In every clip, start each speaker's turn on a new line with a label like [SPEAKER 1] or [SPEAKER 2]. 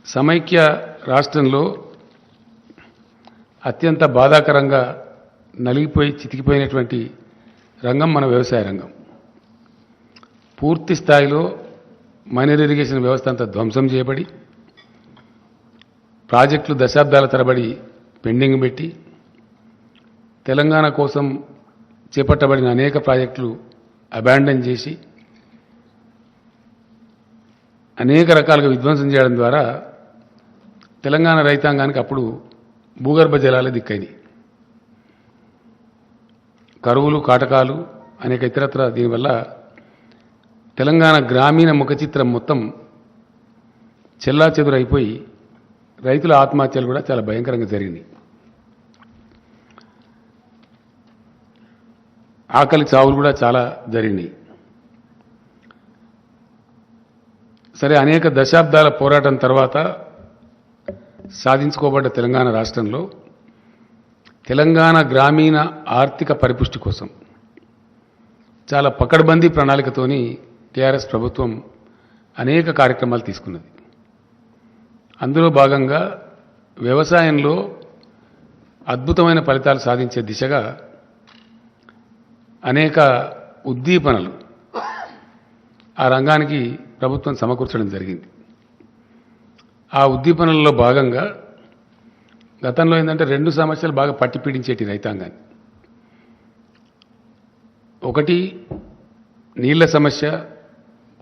[SPEAKER 1] సమైక్య రాష్ట్రంలో అత్యంత బాధాకరంగా నలిగిపోయి చితికిపోయినటువంటి రంగం మన వ్యవసాయ రంగం. పూర్తి స్థాయిలో మైనర్ ఇరిగేషన్ వ్యవస్థ అంతా ధ్వంసం చేయబడి ప్రాజెక్టులు దశాబ్దాల తరబడి పెండింగ్ పెట్టి తెలంగాణ కోసం చేపట్టబడిన అనేక ప్రాజెక్టులు అబాండన్ చేసి అనేక రకాలుగా విధ్వంసం చేయడం ద్వారా తెలంగాణ రైతాంగానికి అప్పుడు భూగర్భ జలాలే దిక్కైనవి. కరువులు కాటకాలు అనేక ఇతరత్ర దీనివల్ల తెలంగాణ గ్రామీణ ముఖ చిత్రం మొత్తం చెల్లాచెదురైపోయి రైతుల ఆత్మహత్యలు కూడా చాలా భయంకరంగా జరిగినాయి. ఆకలి చావులు కూడా చాలా జరిగినాయి. సరే, అనేక దశాబ్దాల పోరాటం తర్వాత సాధించుకోబడ్డ తెలంగాణ రాష్ట్రంలో తెలంగాణ గ్రామీణ ఆర్థిక పరిపుష్టి కోసం చాలా పకడ్బందీ ప్రణాళికతోని టీఆర్ఎస్ ప్రభుత్వం అనేక కార్యక్రమాలు తీసుకున్నది. అందులో భాగంగా వ్యవసాయంలో అద్భుతమైన ఫలితాలు సాధించే దిశగా అనేక ఉద్దీపనలు ఆ రంగానికి ప్రభుత్వం సమకూర్చడం జరిగింది. ఆ ఉద్దీపనలలో భాగంగా గతంలో ఏంటంటే రెండు సమస్యలు బాగా పట్టిపీడించేటి రైతాంగాన్ని. ఒకటి నీళ్ల సమస్య,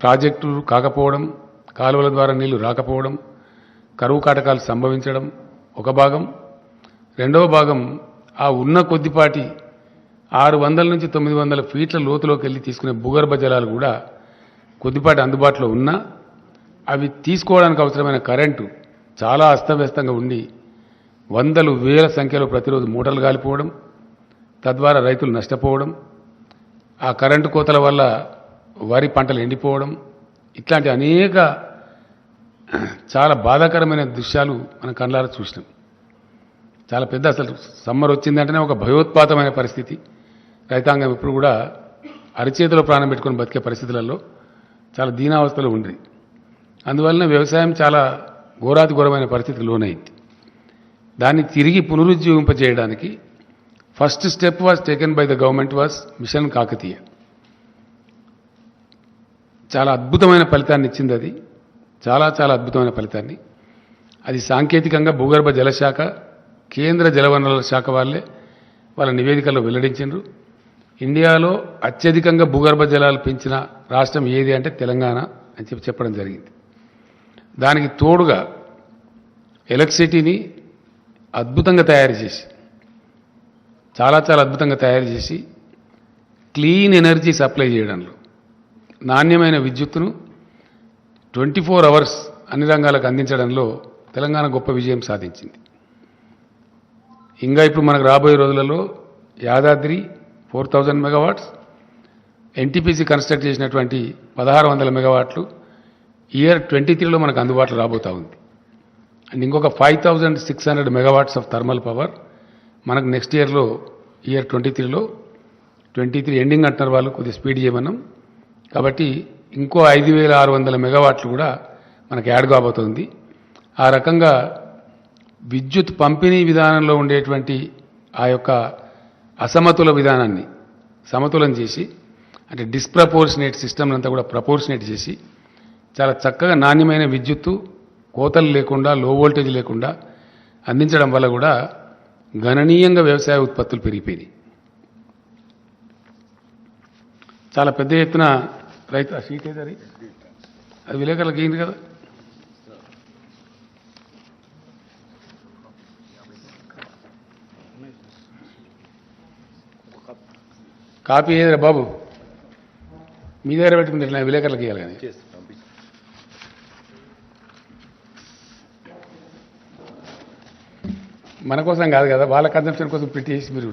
[SPEAKER 1] ప్రాజెక్టులు కాకపోవడం, కాలువల ద్వారా నీళ్లు రాకపోవడం, కరువు కాటకాలు సంభవించడం ఒక భాగం. రెండవ భాగం ఆ ఉన్న కొద్దిపాటి 600 నుంచి 900 ఫీట్ల లోతులోకి వెళ్ళి తీసుకునే భూగర్భ జలాలు కూడా కొద్దిపాటి అందుబాటులో ఉన్నా అవి తీసుకోవడానికి అవసరమైన కరెంటు చాలా అస్తవ్యస్తంగా ఉండి వందలు వేల సంఖ్యలో ప్రతిరోజు మూటలు కాలిపోవడం, తద్వారా రైతులు నష్టపోవడం, ఆ కరెంటు కోతల వల్ల వరి పంటలు ఎండిపోవడం, ఇట్లాంటి అనేక చాలా బాధాకరమైన దృశ్యాలు మనం కళ్ళారా చూసినాం. చాలా పెద్ద, అసలు సమ్మర్ వచ్చిందంటేనే ఒక భయోత్పాతమైన పరిస్థితి. రైతాంగం ఇప్పుడు కూడా అరిచేతిలో ప్రాణం పెట్టుకొని బతికే పరిస్థితులలో చాలా దీనావస్థలో ఉంది. అందువలన వ్యవసాయం చాలా ఘోరాతి ఘోరమైన పరిస్థితికి లోనైంది. దాన్ని తిరిగి పునరుజ్జీవింపజేయడానికి first step was taken by the government was mission Kakatiya. చాలా అద్భుతమైన ఫలితాన్ని ఇచ్చింది అది, చాలా చాలా అద్భుతమైన ఫలితాన్ని. అది సాంకేతికంగా భూగర్భ జలశాఖ, కేంద్ర జలవనరుల శాఖ వాళ్ళ నివేదికల్లో వెల్లడించారు. ఇండియాలో అత్యధికంగా భూగర్భ జలాలు పెంచిన రాష్ట్రం ఏది అంటే తెలంగాణ అని చెప్పడం జరిగింది. దానికి తోడుగా ఎలక్ట్రిసిటీని అద్భుతంగా తయారు చేసి, చాలా చాలా అద్భుతంగా తయారు చేసి క్లీన్ ఎనర్జీ సప్లై చేయడంలో, నాణ్యమైన విద్యుత్తును 24 అవర్స్ అన్ని రంగాలకు అందించడంలో తెలంగాణ గొప్ప విజయం సాధించింది. ఇంకా ఇప్పుడు మనకు రాబోయే రోజులలో యాదాద్రి 4000 మెగావాట్స్, ఎన్టీపీసీ కన్స్ట్రక్ట్ చేసినటువంటి 1600 మెగావాట్లు ఇయర్ 23లో మనకు అందుబాటులో రాబోతా ఉంది. అండ్ ఇంకొక 5600 మెగావాట్స్ ఆఫ్ థర్మల్ పవర్ మనకు నెక్స్ట్ ఇయర్లో, ఇయర్ 23లో, 23 ఎండింగ్ అంటున్నారు వాళ్ళు, కొద్దిగా స్పీడ్ చేయమన్నాం కాబట్టి ఇంకో 5600 మెగావాట్లు కూడా మనకు యాడ్ కాబోతుంది. ఆ రకంగా విద్యుత్ పంపిణీ విధానంలో ఉండేటువంటి ఆ యొక్క అసమతుల విధానాన్ని సమతులం చేసి, అంటే డిస్ప్రపోర్షనేట్ సిస్టమ్ అంతా కూడా ప్రపోర్షనేట్ చేసి చాలా చక్కగా నాణ్యమైన విద్యుత్తు కోతలు లేకుండా, లో వోల్టేజ్ లేకుండా అందించడం వల్ల కూడా గణనీయంగా వ్యవసాయ ఉత్పత్తులు పెరిగిపోయినాయి. చాలా పెద్ద ఎత్తున రైతు, ఆ సీట్ ఏదది, అది విలేకరులకు అయింది కదా, కాపీ ఏదరా బాబు, మీ దగ్గర పెట్టుకుంటే విలేకరులకు ఇవ్వాలి కానీ. మన కోసం కాదు కదా, వాళ్ళ కన్సంప్షన్ కోసం పెట్టేసి మీరు.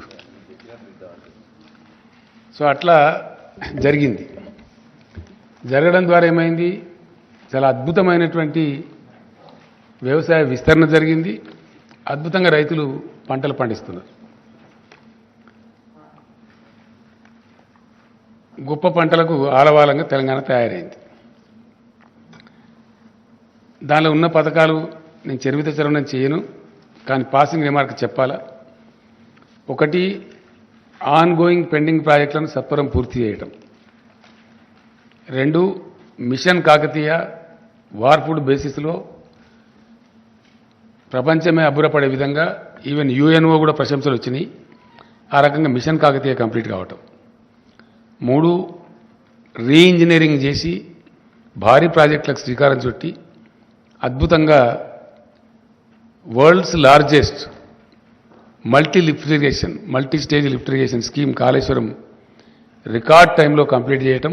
[SPEAKER 1] సో అట్లా జరిగింది. జరగడం ద్వారా ఏమైంది, చాలా అద్భుతమైనటువంటి వ్యవసాయ విస్తరణ జరిగింది. అద్భుతంగా రైతులు పంటలు పండిస్తున్నారు. గొప్ప పంటలకు ఆలవాలంగా తెలంగాణ తయారైంది. దానిలో ఉన్న పథకాలు నేను చరివిత చరవణం చేయను, కానీ పాసింగ్ రిమార్క్ చెప్పాలా. ఒకటి, ఆన్ గోయింగ్ పెండింగ్ ప్రాజెక్టులను సత్వరం పూర్తి చేయటం. 2, మిషన్ కాకతీయ వార్పుడ్ బేసిస్లో ప్రపంచమే అబ్బురపడే విధంగా ఈవెన్ యుఎన్ఓ కూడా ప్రశంసలు వచ్చినాయి. ఆ రకంగా మిషన్ కాకతీయ కంప్లీట్ కావటం. 3, రీఇంజనీరింగ్ చేసి భారీ ప్రాజెక్టులకు శ్రీకారం చుట్టి అద్భుతంగా world's largest multi stage lift irrigation scheme Kaleshwaram record టైంలో కంప్లీట్ చేయటం,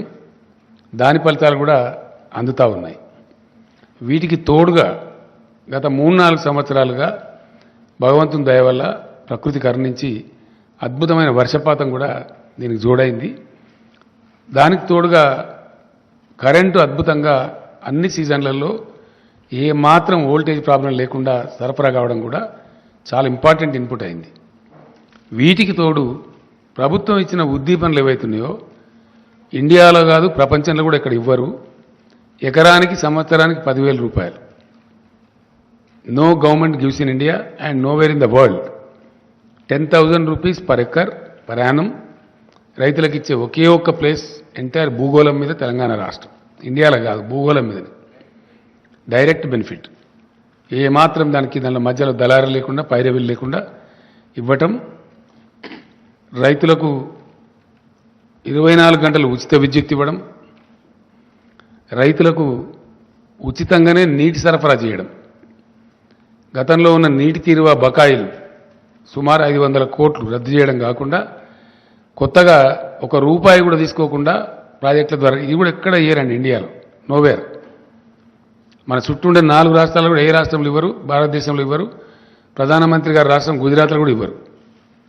[SPEAKER 1] దాని ఫలితాలు కూడా అందుతా ఉన్నాయి. వీటికి తోడుగా గత 3-4 సంవత్సరాలుగా భగవంతుని దయ వల్ల ప్రకృతి కరుణించి అద్భుతమైన వర్షపాతం కూడా దీనికి జోడైంది. దానికి తోడుగా కరెంటు అద్భుతంగా అన్ని సీజన్లలో ఏ మాత్రం వోల్టేజ్ ప్రాబ్లం లేకుండా సరఫరా కావడం కూడా చాలా ఇంపార్టెంట్ ఇన్పుట్ అయింది. వీటికి తోడు ప్రభుత్వం ఇచ్చిన ఉద్దీపనలు ఏవైతున్నాయో ఇండియాలో కాదు ప్రపంచంలో కూడా ఇక్కడ ఇవ్వరు. ఎకరానికి సంవత్సరానికి 10,000 రూపాయలు. No government gives in India and nowhere in the world. 10,000 rupees per acre per annum రైతులకు ఇచ్చే ఒకే ఒక్క ప్లేస్ ఎంటైర్ భూగోళం మీద తెలంగాణ రాష్ట్రం. ఇండియాలో కాదు, భూగోళం మీద డైరెక్ట్ బెనిఫిట్. ఏమాత్రం దానిలో మధ్యలో దళారీ లేకుండా పైరవీలు లేకుండా ఇవ్వటం, రైతులకు 24 గంటలు ఉచిత విద్యుత్ ఇవ్వడం, రైతులకు ఉచితంగానే నీటి సరఫరా చేయడం. గతంలో ఉన్న నీటి తీరువ బకాయిలు సుమారు 500 కోట్లు రద్దు చేయడం కాకుండా కొత్తగా ₹1 కూడా తీసుకోకుండా ప్రాజెక్టుల ద్వారా, ఇది కూడా ఎక్కడ ఇయ్యరండి ఇండియాలో, నోవేర్. మన చుట్టూ ఉండే 4 రాష్ట్రాలు కూడా ఏ రాష్ట్రంలో ఇవ్వరు, భారతదేశంలో ఇవ్వరు. ప్రధానమంత్రి గారి రాష్ట్రం గుజరాత్లో కూడా ఇవ్వరు.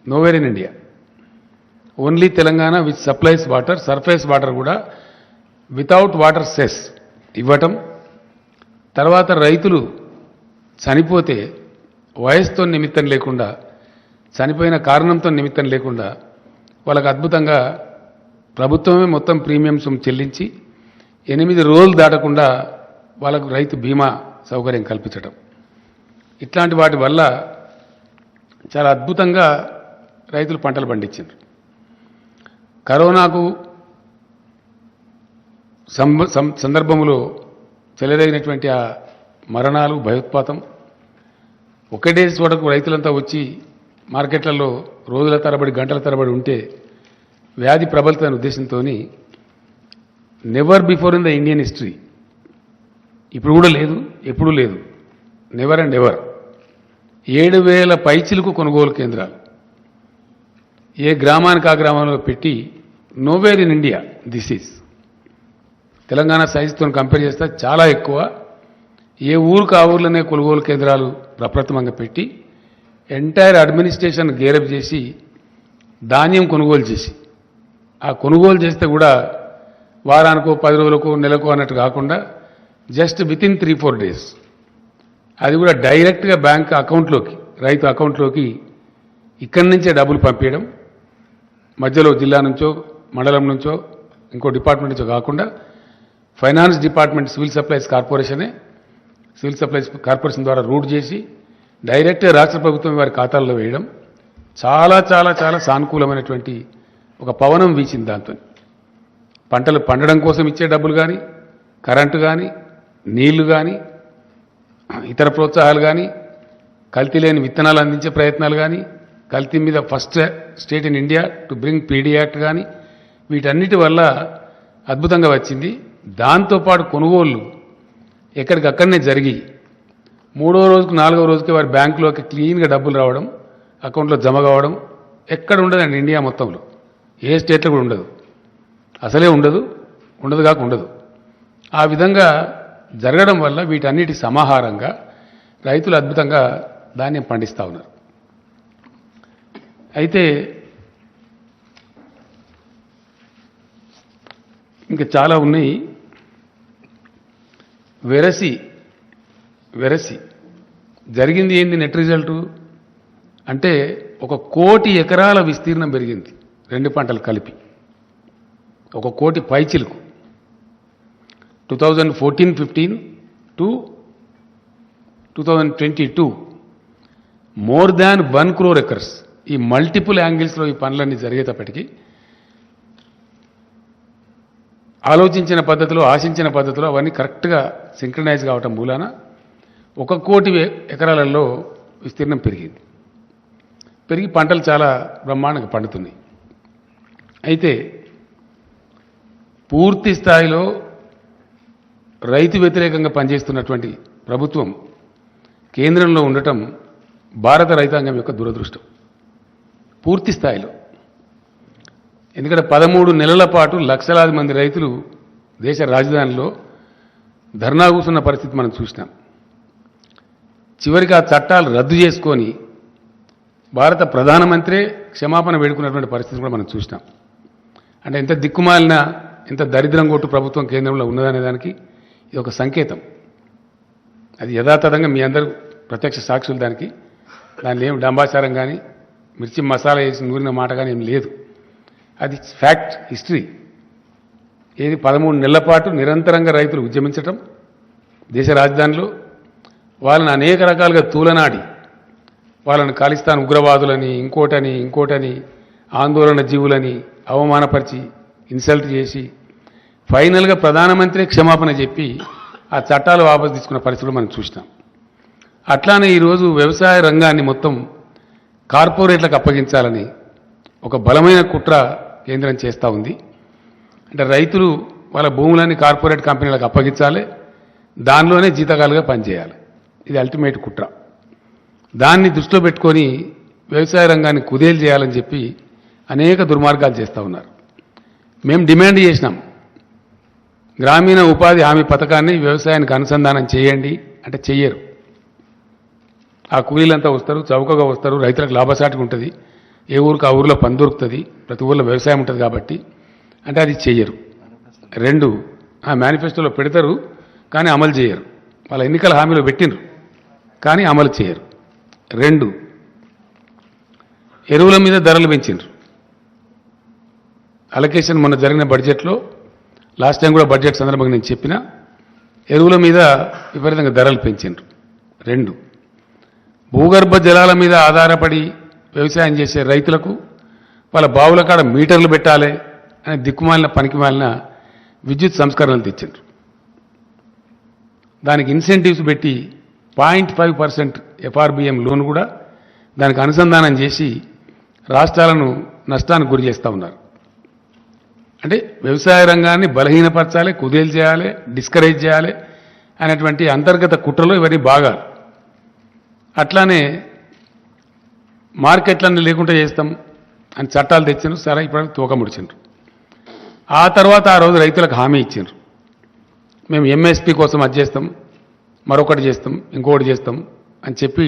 [SPEAKER 1] Nowhere in India. Only Telangana which supplies water, surface water కూడా వితౌట్ వాటర్ సెస్ ఇవ్వటం. తర్వాత రైతులు చనిపోతే వయసుతో నిమిత్తం లేకుండా, చనిపోయిన కారణంతో నిమిత్తం లేకుండా వాళ్ళకు అద్భుతంగా ప్రభుత్వమే మొత్తం ప్రీమియం సొమ్ము చెల్లించి 8 రోజులు దాటకుండా వాళ్ళకు రైతు బీమా సౌకర్యం కల్పించడం. ఇట్లాంటి వాటి వల్ల చాలా అద్భుతంగా రైతులు పంటలు పండించారు. కరోనాకు సందర్భంలో చెలరేగినటువంటి ఆ మరణాలు, భయోత్పాతం, ఒకటే చోటకు రైతులంతా వచ్చి మార్కెట్లలో రోజుల తరబడి గంటల తరబడి ఉంటే వ్యాధి ప్రబలుతున్న ఉద్దేశంతో never before in the Indian history, ఇప్పుడు కూడా లేదు, ఎప్పుడూ లేదు, నెవర్ అండ్ ఎవర్ 7,000 పైచిలకు కొనుగోలు కేంద్రాలు ఏ గ్రామానికి ఆ గ్రామంలో పెట్టి, nowhere in India this is. Telangana సైజుతో కంపేర్ చేస్తే చాలా ఎక్కువ. ఏ ఊరికి ఆ ఊర్లోనే కొనుగోలు కేంద్రాలు ప్రప్రథమంగా పెట్టి ఎంటైర్ అడ్మినిస్ట్రేషన్ గేరప్ చేసి ధాన్యం కొనుగోలు చేసి, ఆ కొనుగోలు చేస్తే కూడా వారానికో 10 రోజులకో నెలకో అన్నట్టు కాకుండా జస్ట్ వితిన్ 3-4 డేస్ అది కూడా డైరెక్ట్గా బ్యాంక్ అకౌంట్లోకి, రైతు అకౌంట్లోకి ఇక్కడి నుంచే డబ్బులు పంపించడం. మధ్యలో జిల్లా నుంచో మండలం నుంచో ఇంకో డిపార్ట్మెంట్ నుంచో కాకుండా finance department civil supplies corporation ద్వారా రూట్ చేసి డైరెక్ట్గా రాష్ట్ర ప్రభుత్వం వారి ఖాతాల్లో వేయడం చాలా చాలా చాలా సానుకూలమైనటువంటి ఒక పవనం వీచింది. దాంతో పంటలు పండడం కోసం ఇచ్చే డబ్బులు కానీ, కరెంటు కానీ, నీళ్లు కానీ, ఇతర ప్రోత్సాహాలు కానీ, కల్తీ లేని విత్తనాలు అందించే ప్రయత్నాలు కానీ, కల్తీ మీద first state in India to bring PD act కానీ, వీటన్నిటి వల్ల అద్భుతంగా వచ్చింది. దాంతోపాటు కొనుగోళ్లు ఎక్కడికక్కడనే జరిగి 3వ రోజుకు 4వ రోజుకి వారి బ్యాంకులోకి క్లీన్గా డబ్బులు రావడం, అకౌంట్లో జమ కావడం ఎక్కడ ఉండదండి ఇండియా మొత్తంలో. ఏ స్టేట్లో కూడా ఉండదు, అసలే ఉండదు, కాక ఉండదు. ఆ విధంగా జరగడం వల్ల వీటన్నిటి సమాహారంగా రైతులు అద్భుతంగా ధాన్యం పండిస్తూ ఉన్నారు. అయితే ఇంకా చాలా ఉన్నాయి. వెరసి జరిగింది ఏంది? నెట్ రిజల్టు అంటే 1 కోటి ఎకరాల విస్తీర్ణం పెరిగింది, 2 పంటలు కలిపి 1 కోటి పైచిలకు. 2014-15 to 2022 more than 1 crore acres ఈ మల్టిపుల్ యాంగిల్స్లో ఈ పనులన్నీ జరిగేటప్పటికీ ఆలోచించిన పద్ధతిలో ఆశించిన పద్ధతిలో అవన్నీ కరెక్ట్గా సింక్రనైజ్ కావటం మూలాన 1 కోటి ఎకరాలలో విస్తీర్ణం పెరిగి పంటలు చాలా బ్రహ్మాండంగా పండుతున్నాయి. అయితే పూర్తి స్థాయిలో రైతు వ్యతిరేకంగా పనిచేస్తున్నటువంటి ప్రభుత్వం కేంద్రంలో ఉండటం భారత రైతాంగం యొక్క దురదృష్టం పూర్తి స్థాయిలో. ఎందుకంటే 13 నెలల పాటు లక్షలాది మంది రైతులు దేశ రాజధానిలో ధర్నా కూర్చున్న పరిస్థితి మనం చూసినాం. చివరికి ఆ చట్టాలు రద్దు చేసుకొని భారత ప్రధానమంత్రి క్షమాపణ వేడుకున్నటువంటి పరిస్థితి కూడా మనం చూసినాం. అంటే ఎంత దిక్కుమాలిన ఎంత దరిద్రం కొట్టు ప్రభుత్వం కేంద్రంలో ఉన్నదనే దానికి ఇది ఒక సంకేతం. అది యథాతథంగా మీ అందరూ ప్రత్యక్ష సాక్షులు దానికి. దానిలో ఏం డంబాచారం కానీ మిర్చి మసాలా వేసి నూరిన మాట కానీ ఏం లేదు. అది ఫ్యాక్ట్, హిస్టరీ. ఏది 13 నెలల పాటు నిరంతరంగా రైతులు ఉద్యమించటం దేశ రాజధానిలో, వాళ్ళని అనేక రకాలుగా తూలనాడి వాళ్ళని ఖాళిస్తాన్ ఉగ్రవాదులని ఇంకోటని ఆందోళన జీవులని అవమానపరిచి ఇన్సల్ట్ చేసి ఫైనల్గా ప్రధానమంత్రి క్షమాపణ చెప్పి ఆ చట్టాలు వాపసు తీసుకున్న పరిస్థితులు మనం చూసినాం. అట్లానే ఈరోజు వ్యవసాయ రంగాన్ని మొత్తం కార్పొరేట్లకు అప్పగించాలని ఒక బలమైన కుట్ర కేంద్రం చేస్తూ ఉంది. అంటే రైతులు వాళ్ళ భూములన్నీ కార్పొరేట్ కంపెనీలకు అప్పగించాలి, దానిలోనే జీతకాలుగా పనిచేయాలి. ఇది అల్టిమేట్ కుట్ర. దాన్ని దృష్టిలో పెట్టుకొని వ్యవసాయ రంగాన్ని కుదేలు చేయాలని చెప్పి అనేక దుర్మార్గాలు చేస్తూ ఉన్నారు. మేము డిమాండ్ చేసినాం, గ్రామీణ ఉపాధి హామీ పథకాన్ని వ్యవసాయానికి అనుసంధానం చేయండి అంటే చెయ్యరు. ఆ కూలీలంతా వస్తారు, చౌకగా వస్తారు, రైతులకు లాభసాటిగా ఉంటుంది, ఏ ఊరికి ఆ ఊరిలో పని దొరుకుతుంది, ప్రతి ఊరిలో వ్యవసాయం ఉంటుంది కాబట్టి అంటే అది చెయ్యరు. 2 ఆ మేనిఫెస్టోలో పెడతారు కానీ అమలు చేయరు. వాళ్ళ ఎన్నికల హామీలో పెట్టినరు కానీ అమలు చేయరు. 2 ఎరువుల మీద ధరలు పెంచిండ్రు. అలొకేషన్ మొన్న జరిగిన బడ్జెట్లో, లాస్ట్ టైం కూడా బడ్జెట్ సందర్భంగా నేను చెప్పిన, ఎరువుల మీద విపరీతంగా ధరలు పెంచిండ్రు. 2 భూగర్భ జలాల మీద ఆధారపడి వ్యవసాయం చేసే రైతులకు వాళ్ళ బావుల కాడ మీటర్లు పెట్టాలి అనే దిక్కుమాలిన పనికిమాలిన విద్యుత్ సంస్కరణలు తెచ్చిండ్రు. దానికి ఇన్సెంటివ్స్ పెట్టి 0.5% FRBM లోన్ కూడా దానికి అనుసంధానం చేసి రాష్ట్రాలను నష్టానికి గురి చేస్తూ ఉన్నారు. అంటే వ్యవసాయ రంగాన్ని బలహీనపరచాలి, కుదేలు చేయాలి, డిస్కరేజ్ చేయాలి అనేటువంటి అంతర్గత కుట్రలో ఇవన్నీ బాగా. అట్లానే మార్కెట్లన్నీ లేకుండా చేస్తాం అని చట్టాలు తెచ్చిండ్రు. సరే, ఇప్పుడు తూక ముడిచిండ్రు. ఆ తర్వాత ఆ రోజు రైతులకు హామీ ఇచ్చిండ్రు, మేము MSP కోసం అది చేస్తాం, మరొకటి చేస్తాం, ఇంకొకటి చేస్తాం అని చెప్పి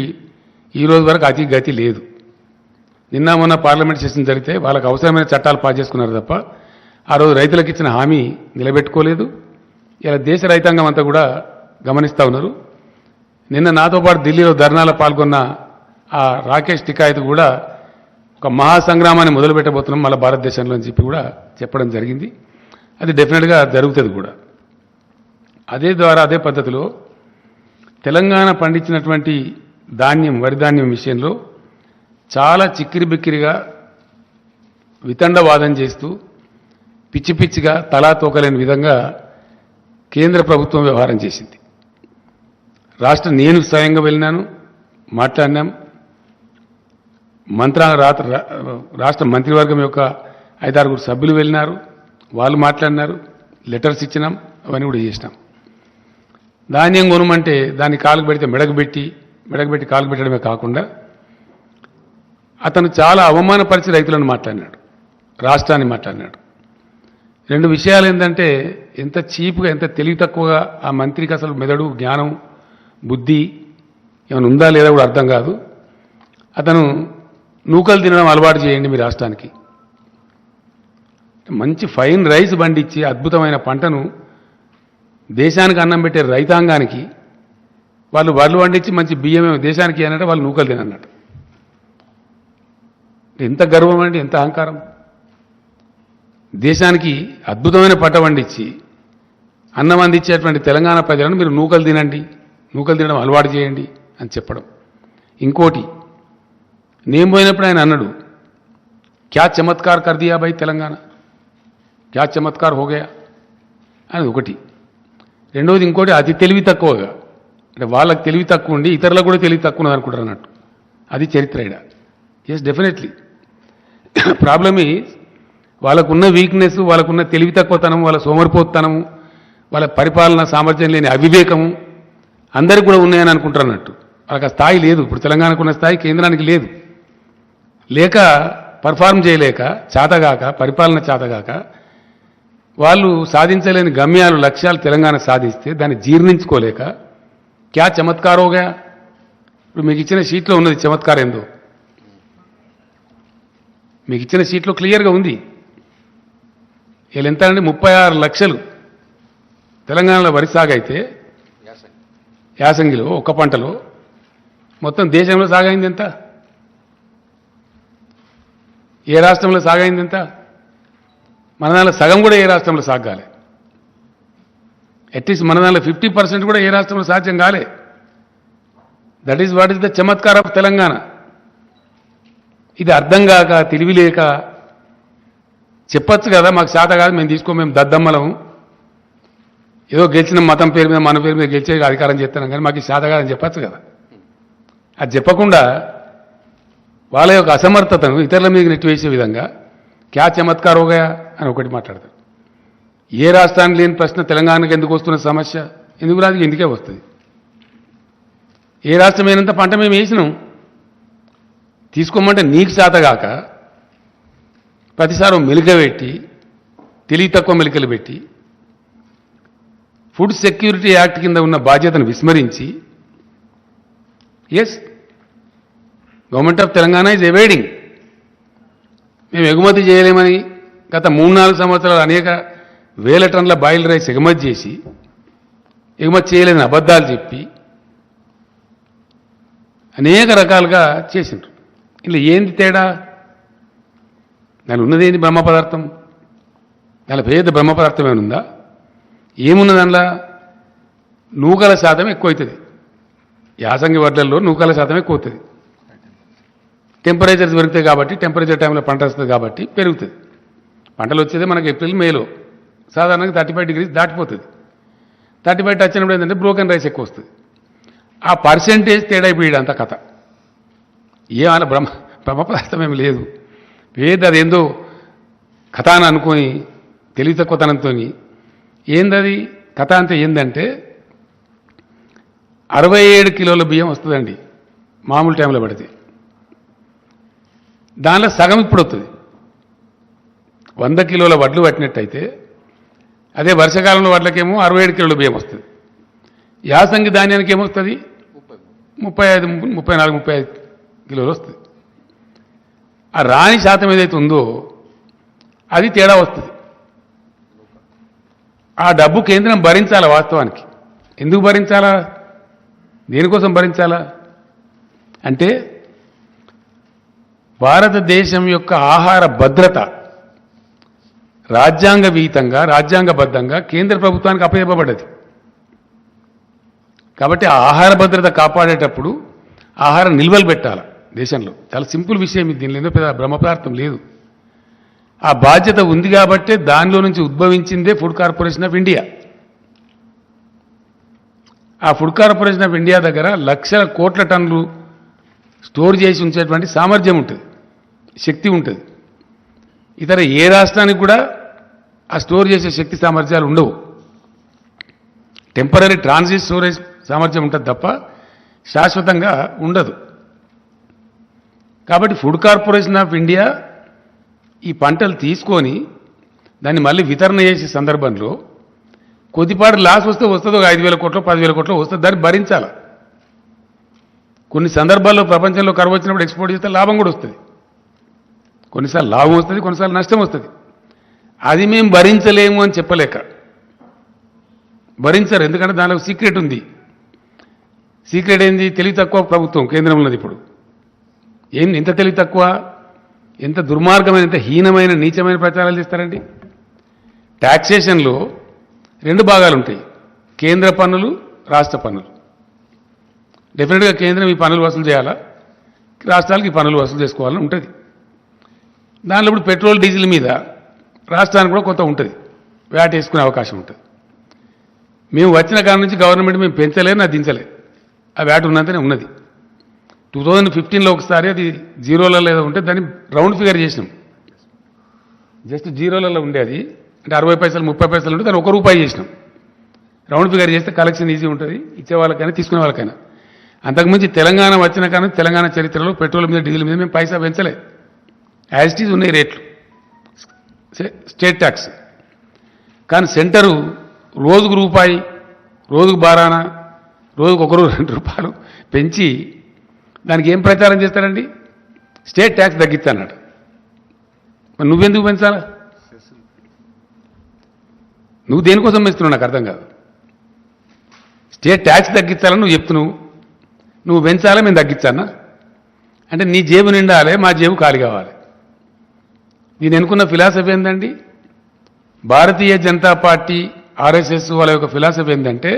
[SPEAKER 1] ఈ రోజు వరకు అతి గతి లేదు. నిన్న మొన్న పార్లమెంట్ సెషన్ జరిగితే వాళ్ళకి అవసరమైన చట్టాలు పాస్ చేసుకున్నారు తప్ప ఆ రోజు రైతులకు ఇచ్చిన హామీ నిలబెట్టుకోలేదు. ఇలా దేశ రైతాంగం అంతా కూడా గమనిస్తూ ఉన్నారు. నిన్న నాతో పాటు ఢిల్లీలో ధర్నాలో పాల్గొన్న ఆ రాకేష్ టికాయత్ కూడా ఒక మహాసంగ్రామాన్ని మొదలు పెట్టబోతున్నాం మళ్ళీ భారతదేశంలో అని చెప్పి కూడా చెప్పడం జరిగింది. అది డెఫినెట్గా జరుగుతుంది కూడా. అదే పద్ధతిలో తెలంగాణ పండించినటువంటి ధాన్యం, వరి ధాన్యం విషయంలో చాలా చిక్కిరిబిక్కిరిగా వితండవాదం చేస్తూ పిచ్చి పిచ్చిగా తలా తోకలేని విధంగా కేంద్ర ప్రభుత్వం వ్యవహారం చేసింది. నేను స్వయంగా వెళ్ళినాను, మాట్లాడినాం. రాష్ట్ర మంత్రివర్గం యొక్క 5-6 సభ్యులు వెళ్ళినారు, వాళ్ళు మాట్లాడినారు, లెటర్స్ ఇచ్చినాం, అవన్నీ కూడా చేసినాం. ధాన్యం కొనమంటే దాన్ని కాలుకు పెడితే మెడకు పెట్టి కాలుకు పెట్టడమే కాకుండా అతను చాలా అవమానపరిచి రైతులను మాట్లాడినాడు, రాష్ట్రాన్ని మాట్లాడినాడు. 2 విషయాలు ఏంటంటే, ఎంత చీప్గా, ఎంత తెలివి తక్కువగా ఆ మంత్రికి అసలు మెదడు, జ్ఞానం, బుద్ధి ఏమైనా ఉందా లేదా కూడా అర్థం కాదు. అతను నూకలు తినడం అలవాటు చేయండి మీ రాష్ట్రానికి. మంచి ఫైన్ రైస్ పండించి అద్భుతమైన పంటను దేశానికి అన్నం పెట్టే రైతాంగానికి వాళ్ళు వడ్లు పండించి మంచి బియ్యమే దేశానికి అన్నట్టు వాళ్ళు నూకలు తినన్నట్టు. ఎంత గర్వం అండి, ఎంత అహంకారం. దేశానికి అద్భుతమైన పంట పండించి అన్నం అందించేటువంటి తెలంగాణ ప్రజలను మీరు నూకలు తినండి, నూకలు తినడం అలవాటు చేయండి అని చెప్పడం. ఇంకోటి నేను పోయినప్పుడు ఆయన అన్నాడు, క్యా చమత్కార్ కర్ దియా భాయ్ తెలంగాణ, క్యా చమత్కార్ హో గయా అని ఒకటి. రెండవది ఇంకోటి అతి తెలివి తక్కువగా, అంటే వాళ్ళకి తెలివి తక్కువ ఉండి ఇతరులకు కూడా తెలివి తక్కువ ఉన్నది అనుకుంటారు అన్నట్టు. అది చరిత్ర ఇడ. ఎస్, డెఫినెట్లీ ప్రాబ్లమ్ ఈజ్ వాళ్ళకున్న వీక్నెస్, వాళ్ళకున్న తెలివి తక్కువతనం, వాళ్ళ సోమరిపోతనము, వాళ్ళ పరిపాలన సామర్థ్యం లేని అవివేకము అందరికి కూడా ఉన్నాయని అనుకుంటారు అన్నట్టు. వాళ్ళకి ఆ స్థాయి లేదు. ఇప్పుడు తెలంగాణకు ఉన్న స్థాయి కేంద్రానికి లేదు. లేక పర్ఫార్మ్ చేయలేక, చేతగాక, పరిపాలన చేతగాక వాళ్ళు సాధించలేని గమ్యాలు, లక్ష్యాలు తెలంగాణ సాధిస్తే దాన్ని జీర్ణించుకోలేక క్యా చమత్కారోగా. ఇప్పుడు మీకు ఇచ్చిన షీట్లో ఉన్నది చమత్కారం ఏందో, మీకు ఇచ్చిన షీట్లో క్లియర్గా ఉంది. వీళ్ళు ఎంత అండి, 36 లక్షలు తెలంగాణలో వరి సాగైతే యాసంగిలో ఒక్క పంటలో, మొత్తం దేశంలో సాగైంది ఎంత? ఏ రాష్ట్రంలో సాగైంది ఎంత? మన దానిలో సగం కూడా ఏ రాష్ట్రంలో సాగాలి. అట్లీస్ట్ మన దానిలో 50% కూడా ఏ రాష్ట్రంలో సాధ్యం కాలే. That is what is the Chamatkar of Telangana. ఇది అర్థం కాక, తెలివి లేక చెప్పచ్చు కదా, మాకు శాత కాదు, మేము మేము దద్దమ్మలము, ఏదో గెలిచిన మతం పేరు మీద, మన పేరు మీద గెలిచే అధికారం చేస్తున్నాం, కానీ మాకు శాత కాదని చెప్పచ్చు కదా. అది చెప్పకుండా వాళ్ళ యొక్క అసమర్థతను ఇతరుల మీద నెట్టివేసే విధంగా క్యా చమత్కార్ హోగా అని ఒకటి మాట్లాడతారు. ఏ రాష్ట్రానికి లేని ప్రశ్న తెలంగాణకు ఎందుకు వస్తున్న సమస్య? ఎందుకు రాదు? ఎందుకే వస్తుంది. ఏ రాష్ట్రం అయినంత పంట మేము వేసినాం, తీసుకోమంటే నీకు శాతగాక ప్రతిసారి మెలిక పెట్టి, తెలివి తక్కువ మెలికలు పెట్టి, ఫుడ్ సెక్యూరిటీ యాక్ట్ కింద ఉన్న బాధ్యతను విస్మరించి, yes, government of Telangana is avoiding. మేము ఎగుమతి చేయలేమని గత 3-4 సంవత్సరాలు అనేక వేల టన్నుల బాయిల్ రైస్ ఎగుమతి చేసి, ఎగుమతి చేయలేని అబద్ధాలు చెప్పి అనేక రకాలుగా చేసిండ్రు. ఇలా ఏంది తేడా? దాని ఉన్నది ఏంది? బ్రహ్మ పదార్థం. దాని పేద బ్రహ్మ పదార్థం ఏమనుందా? ఏమున్నది అందులో? నూకల శాతం ఎక్కువ అవుతుంది. యాసంగి వడ్లల్లో నూకల శాతం ఎక్కువ అవుతుంది. టెంపరేచర్స్ పెరుగుతాయి కాబట్టి, టెంపరేచర్ టైంలో పంట వస్తుంది కాబట్టి పెరుగుతుంది. పంటలు వచ్చేది మనకి ఏప్రిల్ మేలో, సాధారణంగా 35 degrees దాటిపోతుంది. 35 టచ్ అయినప్పుడు ఏంటంటే బ్రోకెన్ రైస్ ఎక్కువ వస్తుంది. ఆ పర్సెంటేజ్ తేడా అయిపోయాడు అంత కథ. ఏమైనా బ్రహ్మ పదార్థం ఏమి లేదు. ఏది అదేందో కథ అని అనుకొని తెలివి తక్కువతనంతో ఏందది కథ అంటే ఏందంటే 67 కిలోల బియ్యం వస్తుందండి మామూలు టైంలో పడితే. దానిలో సగం ఇప్పుడు వస్తుంది. 100 కిలోల వడ్లు పట్టినట్టయితే అదే వర్షాకాలంలో వడ్లకేమో 67 కిలోల బియ్యం వస్తుంది. యాసంగి ధాన్యానికి ఏమొస్తుంది? 34-35 కిలోలు వస్తుంది. ఆ రాణి శాతం ఏదైతే ఉందో అది తేడా వస్తుంది. ఆ డబ్బు కేంద్రం భరించాలా? వాస్తవానికి ఎందుకు భరించాలా? దేనికోసం భరించాలా అంటే భారతదేశం యొక్క ఆహార భద్రత రాజ్యాంగ విహితంగా, రాజ్యాంగబద్ధంగా కేంద్ర ప్రభుత్వానికి అప్పచెప్పబడ్డది. కాబట్టి ఆ ఆహార భద్రత కాపాడేటప్పుడు ఆహార నిల్వలు పెట్టాలి దేశంలో. చాలా సింపుల్ విషయం ఇది. దీనిలో ఏదో పెద్ద బ్రహ్మ పదార్థం లేదు. ఆ బాధ్యత ఉంది కాబట్టే దానిలో నుంచి ఉద్భవించిందే ఫుడ్ కార్పొరేషన్ ఆఫ్ ఇండియా. ఆ ఫుడ్ కార్పొరేషన్ ఆఫ్ ఇండియా దగ్గర లక్షల కోట్ల టన్నులు స్టోర్ చేసి ఉంచేటువంటి సామర్థ్యం ఉంటుంది, శక్తి ఉంటుంది. ఇతర ఏ రాష్ట్రానికి కూడా ఆ స్టోర్ చేసే శక్తి సామర్థ్యాలు ఉండవు. టెంపరీ ట్రాన్సిట్ స్టోరేజ్ సామర్థ్యం ఉంటుంది తప్ప శాశ్వతంగా ఉండదు. కాబట్టి ఫుడ్ కార్పొరేషన్ ఆఫ్ ఇండియా ఈ పంటలు తీసుకొని దాన్ని మళ్ళీ వితరణ చేసే సందర్భంలో కొద్దిపాటి లాస్ వస్తే వస్తుంది, ఒక 5,000 కోట్లు 10,000 కోట్లు వస్తుంది, దాన్ని భరించాలి. కొన్ని సందర్భాల్లో ప్రపంచంలో కరువు వచ్చినప్పుడు ఎక్స్పోర్ట్ చేస్తే లాభం కూడా వస్తుంది. కొన్నిసార్లు లాభం వస్తుంది, కొన్నిసార్లు నష్టం వస్తుంది. అది మేము భరించలేము అని చెప్పలేక భరించరు. ఎందుకంటే దానిలో సీక్రెట్ ఉంది. సీక్రెట్ ఏంది? తెలివి తక్కువ ప్రభుత్వం కేంద్రంలో ఉన్నది. ఇప్పుడు ఏం ఎంత తెలివి తక్కువ, ఎంత దుర్మార్గమైన, ఎంత హీనమైన, నీచమైన ప్రచారాలు చేస్తారండి. ట్యాక్సేషన్లో 2 భాగాలు ఉంటాయి, కేంద్ర పన్నులు, రాష్ట్ర పన్నులు. డెఫినెట్గా కేంద్రం ఈ పనులు వసూలు చేయాలా, రాష్ట్రాలకు ఈ పనులు వసూలు చేసుకోవాలని ఉంటుంది. దానిలో ఇప్పుడు పెట్రోల్ డీజిల్ మీద రాష్ట్రానికి కూడా కొంత ఉంటుంది, వ్యాట్ వేసుకునే అవకాశం ఉంటుంది. మేము వచ్చిన కాడ నుంచి గవర్నమెంట్ మేము పెంచలేదు, అది దించలేదు, ఆ వ్యాట్ ఉన్నంతనే ఉన్నది. 2015లో ఒకసారి అది జీరోలలో ఏదో ఉంటే దాన్ని రౌండ్ ఫిగర్ చేసినాం, జస్ట్ జీరోలలో ఉండేది, అంటే 60 పైసలు 30 పైసలు ఉంటే దాన్ని ₹1 చేసినాం. రౌండ్ ఫిగర్ చేస్తే కలెక్షన్ ఈజీ ఉంటుంది, ఇచ్చే వాళ్ళకైనా తీసుకునే వాళ్ళకైనా. అంతకుమించి తెలంగాణ వచ్చిన కానీ తెలంగాణ చరిత్రలో పెట్రోల్ మీద డీజిల్ మీద మేము పైసా పెంచలేదు, యాజ్ ఇట్ ఈజ్ ఉన్నాయి రేట్లు, స్టేట్ ట్యాక్స్. కానీ సెంటరు రోజుకు రూపాయి, రోజుకు బారాన, రోజుకు ₹1 పెంచి దానికి ఏం ప్రచారం చేస్తారండి? స్టేట్ ట్యాక్స్ తగ్గిస్తానన్నాడు. మరి నువ్వెందుకు పెంచాలా? నువ్వు దేనికోసం పెంచుతున్నావు నాకు అర్థం కాదు. స్టేట్ ట్యాక్స్ తగ్గించాలని నువ్వు చెప్తున్నావు, నువ్వు పెంచాలా మేము తగ్గించానా? అంటే నీ జేబు నిండాలి, మా జేబు ఖాళీ కావాలి. దీని ఎన్నుకున్న ఫిలాసఫీ ఏంటండి? భారతీయ జనతా పార్టీ ఆర్ఎస్ఎస్ వాళ్ళ యొక్క ఫిలాసఫీ ఏంటంటే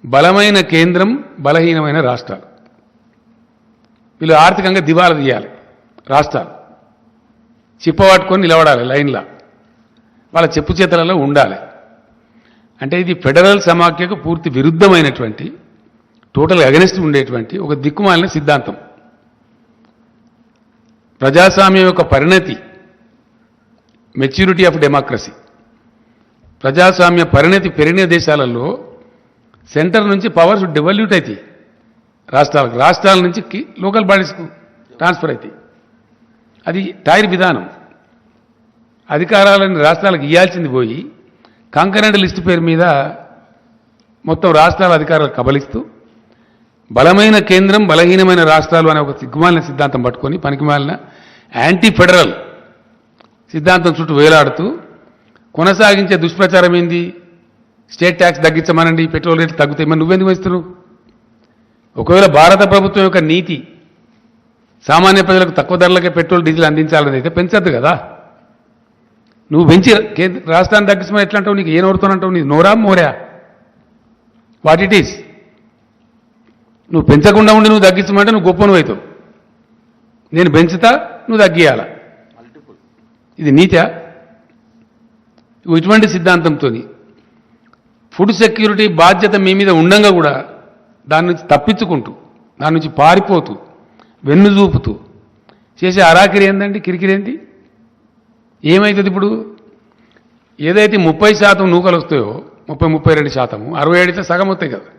[SPEAKER 1] బలమైన కేంద్రం, బలహీనమైన రాష్ట్రాలు. వీళ్ళు ఆర్థికంగా దివాలా తీయాలి, రాష్ట్రాలు చిప్పబట్టుకొని నిలబడాలి లైన్లా, వాళ్ళ చెప్పు చేతలలో ఉండాలి. అంటే ఇది ఫెడరల్ సమాఖ్యకు పూర్తి విరుద్ధమైనటువంటి, టోటల్ అగెనిస్ట్ ఉండేటువంటి ఒక దిక్కుమాలిన సిద్ధాంతం. ప్రజాస్వామ్యం యొక్క పరిణతి, మెచ్యూరిటీ ఆఫ్ డెమోక్రసీ, ప్రజాస్వామ్య పరిణతి పెరిగిన దేశాలలో సెంటర్ నుంచి పవర్స్ డెవల్యూట్ అవుతాయి రాష్ట్రాలకు, రాష్ట్రాల నుంచి లోకల్ బాడీస్కు ట్రాన్స్ఫర్ అవుతాయి. అది టైర్ విధానం. అధికారాలను రాష్ట్రాలకు ఇవ్వాల్సింది పోయి కాంకరెంట్ లిస్టు పేరు మీద మొత్తం రాష్ట్రాల అధికారాలు కబలిస్తూ బలమైన కేంద్రం, బలహీనమైన రాష్ట్రాలు అనే ఒక సిగ్గుమాలిన సిద్ధాంతం పట్టుకొని పనికిమాలిన యాంటీ ఫెడరల్ సిద్ధాంతం చుట్టూ వేలాడుతూ కొనసాగించే దుష్ప్రచారం ఏంది? స్టేట్ ట్యాక్స్ తగ్గించమనండి, పెట్రోల్ రేట్లు తగ్గుతాయి. మరి నువ్వెందుకు వేస్తున్నావు? ఒకవేళ భారత ప్రభుత్వం యొక్క నీతి సామాన్య ప్రజలకు తక్కువ ధరలకే పెట్రోల్ డీజిల్ అందించాలని అయితే పెంచద్దు కదా. నువ్వు పెంచి రాష్ట్రాన్ని తగ్గించమని ఎట్లా అంటావు? నీకు ఏ నోరుతోనంటావు? నీ నోరా మోరా? What it is? నువ్వు పెంచకుండా ఉండి నువ్వు తగ్గించమంటే నువ్వు గొప్ప నువ్వు అవుతావు. నేను పెంచుతా, నువ్వు తగ్గియాల. ఇది నీతా? ఇటువంటి సిద్ధాంతంతో ఫుడ్ సెక్యూరిటీ బాధ్యత మీ మీద ఉండంగా కూడా దాని నుంచి తప్పించుకుంటూ, దాని నుంచి పారిపోతూ, వెన్ను చూపుతూ చేసే అరాకిరి ఏందండి? కిరికిరేంటి? ఏమవుతుంది ఇప్పుడు? ఏదైతే 30% నూకలు వస్తాయో, 32%, 67 సగం వస్తాయి కదా,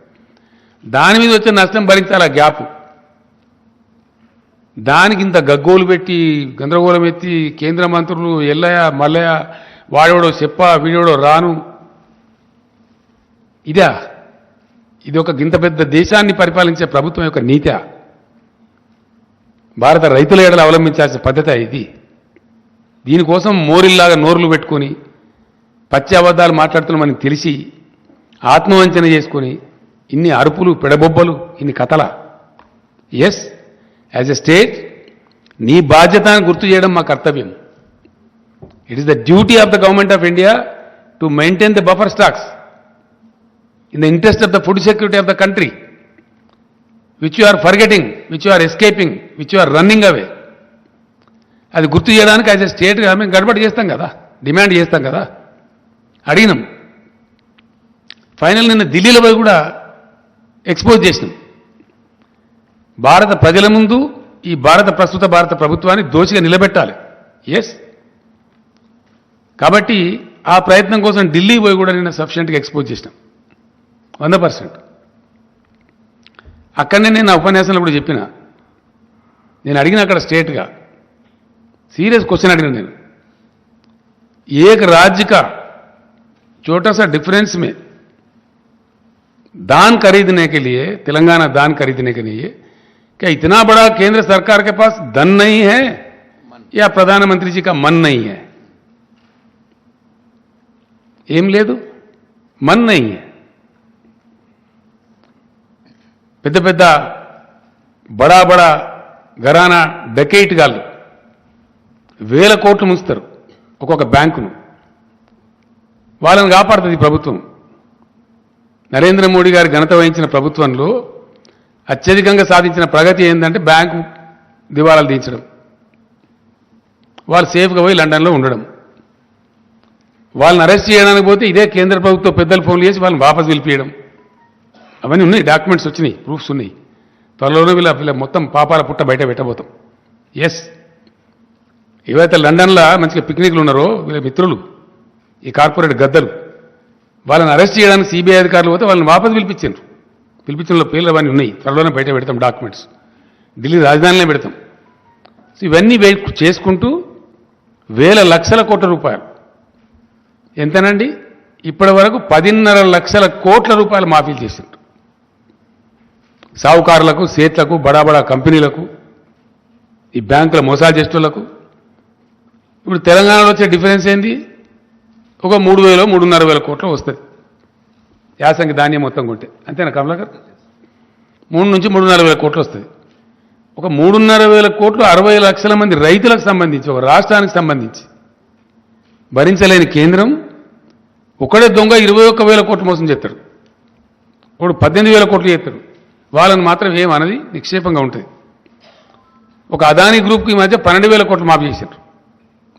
[SPEAKER 1] దాని మీద వచ్చే నష్టం భరించాలి ఆ గ్యాప్. దానికి ఇంత గగ్గోలు పెట్టి గందరగోళం ఎత్తి కేంద్ర మంత్రులు ఎల్లయ్య మల్లయ్య, వాడోడో చెప్ప, వీడోడో రాను, ఇదా? ఇది ఒక గింత పెద్ద దేశాన్ని పరిపాలించే ప్రభుత్వం యొక్క నీతి? భారత రైతుల ఏడలు అవలంబించాల్సిన పద్ధతి ఇది. దీనికోసం మోరిల్లాగా నోర్లు పెట్టుకొని పచ్చి అబద్ధాలు మాట్లాడుతున్నామని తెలిసి ఆత్మవంచన చేసుకొని ఇన్ని అరుపులు, పెడబొబ్బలు, ఇన్ని కథల? ఎస్, యాజ్ ఎ స్టేట్ నీ బాధ్యతను గుర్తు చేయడం మా కర్తవ్యం. It is the duty of the government of India to maintain the buffer stocks in the interest of the food security of the country, which you are forgetting, which you are escaping, which you are running away. అది గుర్తు చేయడానికి as a స్టేట్గా మేము గడబడి చేస్తాం కదా, demand చేస్తాం కదా, అడిగినాం. Final నిన్న ఢిల్లీలో పోయి కూడా ఎక్స్పోజ్ చేసినాం. భారత ప్రజల ముందు ఈ ప్రస్తుత భారత ప్రభుత్వాన్ని దోషిగా నిలబెట్టాలి. ఎస్, కాబట్టి ఆ ప్రయత్నం కోసం ఢిల్లీ పోయి కూడా నిన్న సఫిషియెంట్గా ఎక్స్పోజ్ చేసినాం 100%. అక్కడనే నేను నా ఉపన్యాసంలో కూడా చెప్పిన, నేను అడిగిన అక్కడ స్టేట్గా सीरियस क्वेश्चन अड़िना నేను एक राज्य का छोटा सा डिफरेंस में दान खरीदने के लिए, तेलंगाना दान खरीदने के लिए क्या इतना बड़ा केंद्र सरकार के पास धन नहीं है या प्रधानमंत्री जी का मन नहीं है? ఏం లేదు, मन नहीं है. పెద్ద పెద్ద బడా బడా ఘరానా డకెయిట్ గాళ్ళు వేల కోట్లు ముంచుతారు ఒక్కొక్క బ్యాంకును. వాళ్ళని కాపాడుతుంది ప్రభుత్వం. నరేంద్ర మోడీ గారి ఘనత వహించిన ప్రభుత్వంలో అత్యధికంగా సాధించిన ప్రగతి ఏంటంటే బ్యాంకు దివాళాలు తీయించడం, వాళ్ళు సేఫ్గా పోయి లండన్లో ఉండడం. వాళ్ళని అరెస్ట్ చేయడానికి పోతే ఇదే కేంద్ర ప్రభుత్వ పెద్దలు ఫోన్లు చేసి వాళ్ళని వాపసు పిలిపియడం. అవన్నీ ఉన్నాయి, డాక్యుమెంట్స్ వచ్చినాయి, ప్రూఫ్స్ ఉన్నాయి. త్వరలోనే వీళ్ళ మొత్తం పాపాల పుట్ట బయట పెట్టబోతాం. ఎస్, ఏవైతే లండన్లో మంచిగా పిక్నిక్లు ఉన్నారో వీళ్ళ మిత్రులు, ఈ కార్పొరేట్ గద్దలు, వాళ్ళని అరెస్ట్ చేయడానికి సిబిఐ అధికారులు పోతే వాళ్ళని వాపసు పిలిపించారు. పిలిపించిన పేర్లు అవన్నీ ఉన్నాయి, త్వరలోనే బయట పెడతాం డాక్యుమెంట్స్. ఢిల్లీ రాజధానిలో పెడతాం. సో ఇవన్నీ చేసుకుంటూ వేల లక్షల కోట్ల రూపాయలు, ఎంతనండి ఇప్పటి వరకు 10.5 లక్షల కోట్ల రూపాయలు మాఫీలు చేశారు. సావుకారులకు, సేట్లకు, బడా కంపెనీలకు, ఈ బ్యాంకుల మోసాలు చేసేటోళ్లకు. ఇప్పుడు తెలంగాణలో వచ్చే డిఫరెన్స్ ఏంది? ఒక 3,000 3,500 కోట్లు వస్తుంది యాసంగి ధాన్యం మొత్తం కొంటే, అంతేనా కమలాకర్? 3 నుంచి 3,500 కోట్లు వస్తుంది. ఒక 3,500 కోట్లు 60 లక్షల మంది రైతులకు సంబంధించి, ఒక రాష్ట్రానికి సంబంధించి భరించలేని కేంద్రం ఒకడే దొంగ 21,000 కోట్లు మోసం చేస్తాడు, ఒకడు 18,000 కోట్లు చేస్తాడు. వాళ్ళని మాత్రం ఏమన్నది నిక్షేపంగా ఉంటుంది. ఒక అదానీ గ్రూప్కి ఈ మధ్య 12,000 కోట్లు మాఫీ చేశారు.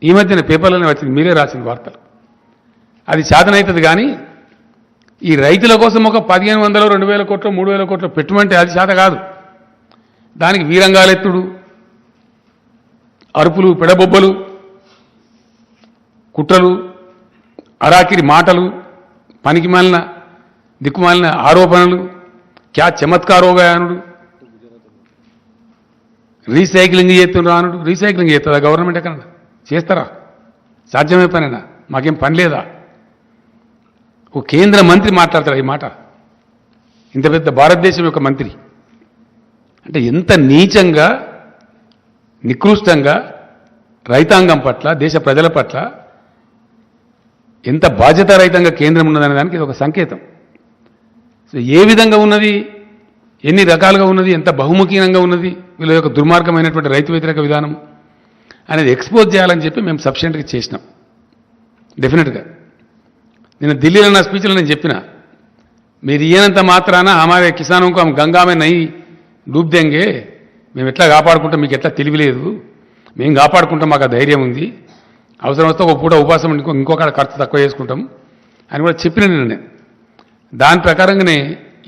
[SPEAKER 1] ఈ మధ్యన పేపర్లోనే వచ్చింది, మీరే రాసిన వార్తలు. అది చేతనవుతుంది కానీ ఈ రైతుల కోసం ఒక 1,500 2,000 కోట్లు 3,000 కోట్లు పెట్టుమంటే అది చేత కాదు. దానికి వీరంగాలెత్తుడు, అరుపులు, పెడబొబ్బలు, కుట్రలు, అరాకిరి మాటలు, పనికిమాలిన దిక్కుమాలిన ఆరోపణలు, క్యా చమత్కారోగానుడు, రీసైక్లింగ్ చేస్తున్నారు అనుడు. రీసైక్లింగ్ చేస్తుందా గవర్నమెంట్? ఎక్కడ చేస్తారా? సాధ్యమే పనేనా? మాకేం పని లేదా? ఓ కేంద్ర మంత్రి మాట్లాడతారా ఈ మాట? ఇంత పెద్ద భారతదేశం యొక్క మంత్రి అంటే ఎంత నీచంగా, నికృష్టంగా రైతాంగం పట్ల, దేశ ప్రజల పట్ల ఎంత బాధ్యతారహితంగా కేంద్రం ఉన్నదనే దానికి ఇది ఒక సంకేతం. సో ఏ విధంగా ఉన్నది, ఎన్ని రకాలుగా ఉన్నది, ఎంత బహుముఖీనంగా ఉన్నది, వీళ్ళ యొక్క దుర్మార్గమైనటువంటి రైతు వ్యతిరేక విధానం అనేది ఎక్స్పోజ్ చేయాలని చెప్పి మేము సఫిషియెంట్గా చేసినాం. డెఫినెట్గా నేను ఢిల్లీలో నా స్పీచ్లో నేను చెప్పిన, మీరు ఈయనంత మాత్రాన హమారే కిసానోं को हम गंगा में नहीं डूब देंगे, మేము ఎట్లా కాపాడుకుంటాం, మీకు ఎట్లా తెలియలేదు, మేము కాపాడుకుంటాం, మాకు ఆ ధైర్యం ఉంది, అవసరం వస్తే ఒక పూట ఉపాసం ఇంకొక ఖర్చు తక్కువ చేసుకుంటాం అని కూడా చెప్పిన నేను. దాని ప్రకారంగానే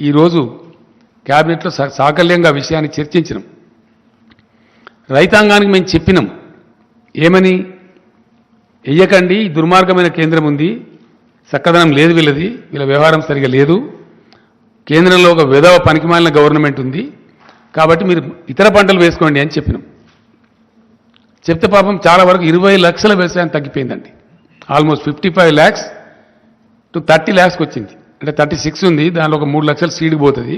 [SPEAKER 1] ఈరోజు క్యాబినెట్లో సాకల్యంగా విషయాన్ని చర్చించినాం. రైతాంగానికి మేము చెప్పినాం ఏమని, వెయ్యకండి, దుర్మార్గమైన కేంద్రం ఉంది, చక్కదనం లేదు వీళ్ళది, వీళ్ళ వ్యవహారం సరిగా లేదు, కేంద్రంలో ఒక విధవ పనికిమాలిన గవర్నమెంట్ ఉంది, కాబట్టి మీరు ఇతర పంటలు వేసుకోండి అని చెప్పినాం. చెప్తే పాపం చాలా వరకు 20 లక్షల వ్యవసాయం తగ్గిపోయిందండి. ఆల్మోస్ట్ 55 lakhs to 30 lakhs వచ్చింది. అంటే 36 ఉంది, దానిలో ఒక 3 లక్షలు సీడ్కి పోతుంది,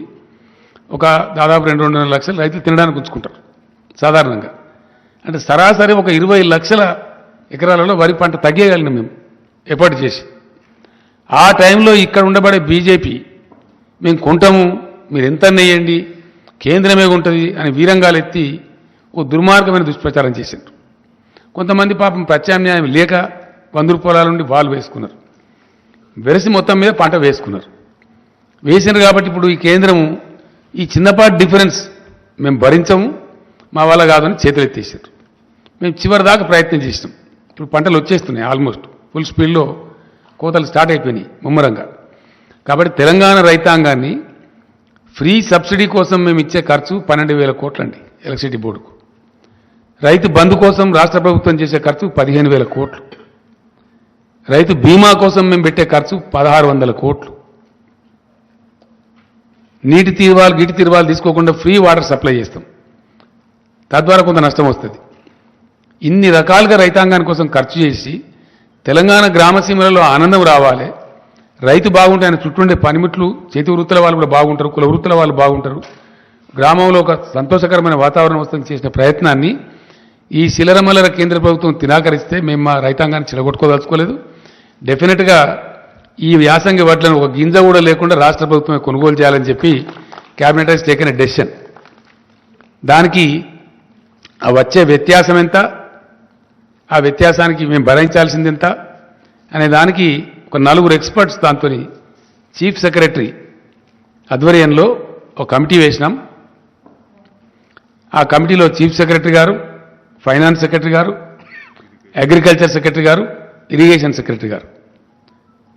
[SPEAKER 1] ఒక దాదాపు 2-2.5 లక్షలు రైతులు తినడానికి ఉంచుకుంటారు సాధారణంగా. అంటే సరాసరి ఒక 20 లక్షల ఎకరాలలో వరి పంట తగ్గేయగలిగినాం మేము ఎఫర్ట్ చేసి. ఆ టైంలో ఇక్కడ ఉండబడే బీజేపీ మేము కొంటాము, మీరు ఎంత నెయ్యండి, కేంద్రమే ఉంటుంది అని వీరంగాలు ఎత్తి ఓ దుర్మార్గమైన దుష్ప్రచారం చేశారు. కొంతమంది పాపం ప్రత్యామ్నాయం లేక 100 రూపాయల నుండి వాళ్ళు వేసుకున్నారు, వెరసి మొత్తం మీద పంట వేసుకున్నారు. వేసినారు కాబట్టి ఇప్పుడు ఈ కేంద్రము ఈ చిన్నపాటి డిఫరెన్స్ మేము భరించము, మా వల్ల కాదని చేతులు ఎత్తేసారు. మేము చివరి దాకా ప్రయత్నం చేసినాం. ఇప్పుడు పంటలు వచ్చేస్తున్నాయి, ఆల్మోస్ట్ ఫుల్ స్పీడ్లో కోతలు స్టార్ట్ అయిపోయినాయి ముమ్మరంగా. కాబట్టి తెలంగాణ రైతాంగాన్ని ఫ్రీ సబ్సిడీ కోసం మేము ఇచ్చే ఖర్చు 12,000 కోట్లండి ఎలక్ట్రిసిటీ బోర్డుకు. రైతు బంధు కోసం రాష్ట్ర ప్రభుత్వం చేసే ఖర్చు 15,000 కోట్లు. రైతు బీమా కోసం మేము పెట్టే ఖర్చు 1,600 కోట్లు. నీటి తీరువాలు తీసుకోకుండా ఫ్రీ వాటర్ సప్లై చేస్తాం, తద్వారా కొంత నష్టం వస్తుంది. ఇన్ని రకాలుగా రైతాంగాని కోసం ఖర్చు చేసి తెలంగాణ గ్రామసీమలలో ఆనందం రావాలి, రైతు బాగుంటే ఆయన చుట్టూండే పనిముట్లు, చేతి వృత్తుల వాళ్ళు కూడా బాగుంటారు, కుల వృత్తుల వాళ్ళు బాగుంటారు, గ్రామంలో ఒక సంతోషకరమైన వాతావరణం వస్తుంది చేసిన ప్రయత్నాన్ని ఈ శిలరమల్లర కేంద్ర ప్రభుత్వం తినాకరిస్తే మేము మా రైతాంగాన్ని చిలగొట్టుకోదలుచుకోలేదు. డెఫినెట్గా ఈ యాసంగి వడ్లను ఒక గింజ కూడా లేకుండా రాష్ట్ర ప్రభుత్వమే కొనుగోలు చేయాలని చెప్పి cabinet has taken a decision. దానికి ఆ వచ్చే వ్యత్యాసం ఎంత, ఆ వ్యత్యాసానికి మేము భరించాల్సింది ఎంత అనే దానికి ఒక 4 ఎక్స్పర్ట్స్ దాంతో చీఫ్ సెక్రటరీ ఆధ్వర్యంలో ఒక కమిటీ వేసినాం. ఆ కమిటీలో చీఫ్ సెక్రటరీ గారు, ఫైనాన్స్ సెక్రటరీ గారు, అగ్రికల్చర్ సెక్రటరీ గారు, ఇరిగేషన్ సెక్రటరీ గారు.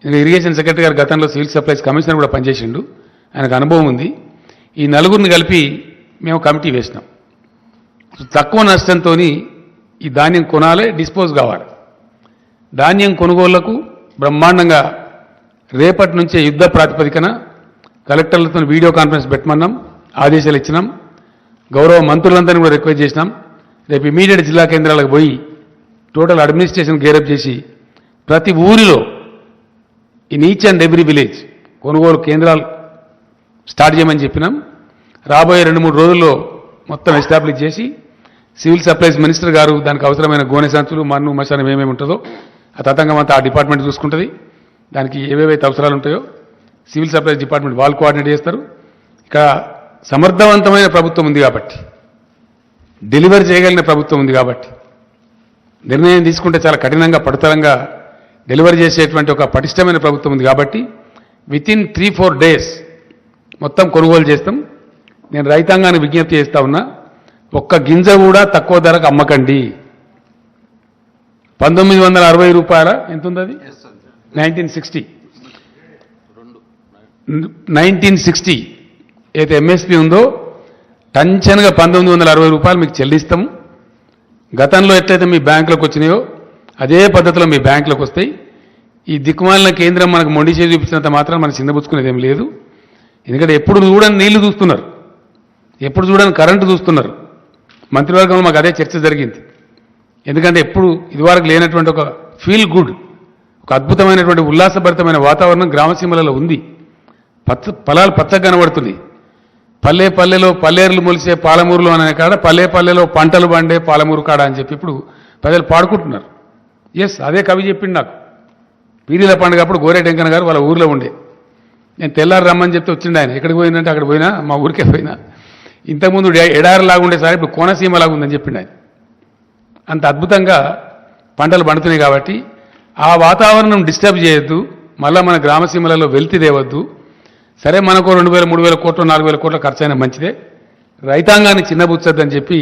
[SPEAKER 1] ఇరిగేషన్ సెక్రటరీ గారు గతంలో సివిల్ సప్లైస్ కమిషనర్ కూడా పనిచేసిండు, ఆయనకు అనుభవం ఉంది. ఈ నలుగురిని కలిపి మేము కమిటీ వేసినాం. తక్కువ నష్టంతో ఈ ధాన్యం కొనాలి, డిస్పోజ్ కావాలి. ధాన్యం కొనుగోళ్లకు బ్రహ్మాండంగా రేపటి నుంచే యుద్ధ ప్రాతిపదికన కలెక్టర్లతో వీడియో కాన్ఫరెన్స్ పెట్టమన్నాం, ఆదేశాలు ఇచ్చినాం. గౌరవ మంత్రులందరినీ కూడా రిక్వెస్ట్ చేసినాం. రేపు ఇమీడియట్ జిల్లా కేంద్రాలకు పోయి టోటల్ అడ్మినిస్ట్రేషన్ గేరప్ చేసి ప్రతి ఊరిలో in each and every village కొనుగోలు కేంద్రాలు స్టార్ట్ చేయమని చెప్పినాం. రాబోయే 2-3 రోజుల్లో మొత్తం ఎస్టాబ్లిష్ చేసి సివిల్ సప్లైస్ మినిస్టర్ గారు దానికి అవసరమైన గోనె సంచులు, మన్ను, మశానం ఏమేమి ఉంటుందో ఆ తతంగం అంతా ఆ డిపార్ట్మెంట్ చూసుకుంటుంది. దానికి ఏవేవైతే అవసరాలు ఉంటాయో సివిల్ సప్లైస్ డిపార్ట్మెంట్ వాళ్ళు కోఆర్డినేట్ చేస్తారు. ఇక్కడ సమర్థవంతమైన ప్రభుత్వం ఉంది కాబట్టి, డెలివరీ చేయగలిగిన ప్రభుత్వం ఉంది కాబట్టి, నిర్ణయం తీసుకుంటే చాలా కఠినంగా పడుతరంగా డెలివరీ చేసేటువంటి ఒక పటిష్టమైన ప్రభుత్వం ఉంది కాబట్టి వితిన్ 3-4 డేస్ మొత్తం కొనుగోలు చేస్తాం. నేను రైతాంగాన్ని విజ్ఞప్తి చేస్తా ఉన్నా, ఒక్క గింజ కూడా తక్కువ ధరకు అమ్మకండి. 1960 రూపాయల ఎంత ఉంది అది? 1960 అయితే ఎంఎస్పీ ఉందో టంచన్గా 1960 రూపాయలు మీకు చెల్లిస్తాం. గతంలో ఎట్లయితే మీ బ్యాంకులకు వచ్చినాయో అదే పద్ధతిలో మీ బ్యాంకులకు వస్తాయి. ఈ దిక్కుమాలిన కేంద్రం మనకు మొండి చేసి చూపించినంత మాత్రం మనం చిన్నబుచ్చుకునేది ఏం లేదు. ఎందుకంటే ఎప్పుడు చూడని నీళ్లు చూస్తున్నారు, ఎప్పుడు చూడని కరెంటు చూస్తున్నారు. మంత్రివర్గంలో మాకు అదే చర్చ జరిగింది. ఎందుకంటే ఎప్పుడు ఇదివరకు లేనటువంటి ఒక ఫీల్ గుడ్, ఒక అద్భుతమైనటువంటి ఉల్లాసభరితమైన వాతావరణం గ్రామసీమలలో ఉంది. పొలాలు పచ్చగా కనబడుతున్నాయి. పల్లె పల్లెలో పల్లేరులు మొలిసే పాలమూరులో అనే కాడ పల్లె పల్లెలో పంటలు పండే పాలమూరు కాడ అని చెప్పి ఇప్పుడు ప్రజలు పాడుకుంటున్నారు. ఎస్, అదే కవి చెప్పిండు నాకు. పీరీల పండుగ అప్పుడు గోరేటెంకన్న గారు వాళ్ళ ఊర్లో ఉండే. నేను తెల్లారు రమ్మని చెప్తే వచ్చిండు ఆయన. ఎక్కడికి పోయిందంటే అక్కడ పోయినా, మా ఊరికే పోయినా. ఇంతకుముందు ఎడారిలాగా ఉండేసారి ఇప్పుడు కోనసీమలాగా ఉందని చెప్పిండు ఆయన. అంత అద్భుతంగా పంటలు పండుతున్నాయి కాబట్టి ఆ వాతావరణం డిస్టర్బ్ చేయొద్దు. మళ్ళీ మన గ్రామసీమలలో వెలితి తేవద్దు. సరే, మనకు 2,000-3,000 కోట్లు 4,000 కోట్ల ఖర్చు అయినా మంచిదే. రైతాంగాన్ని చిన్నబుచ్చొద్దని చెప్పి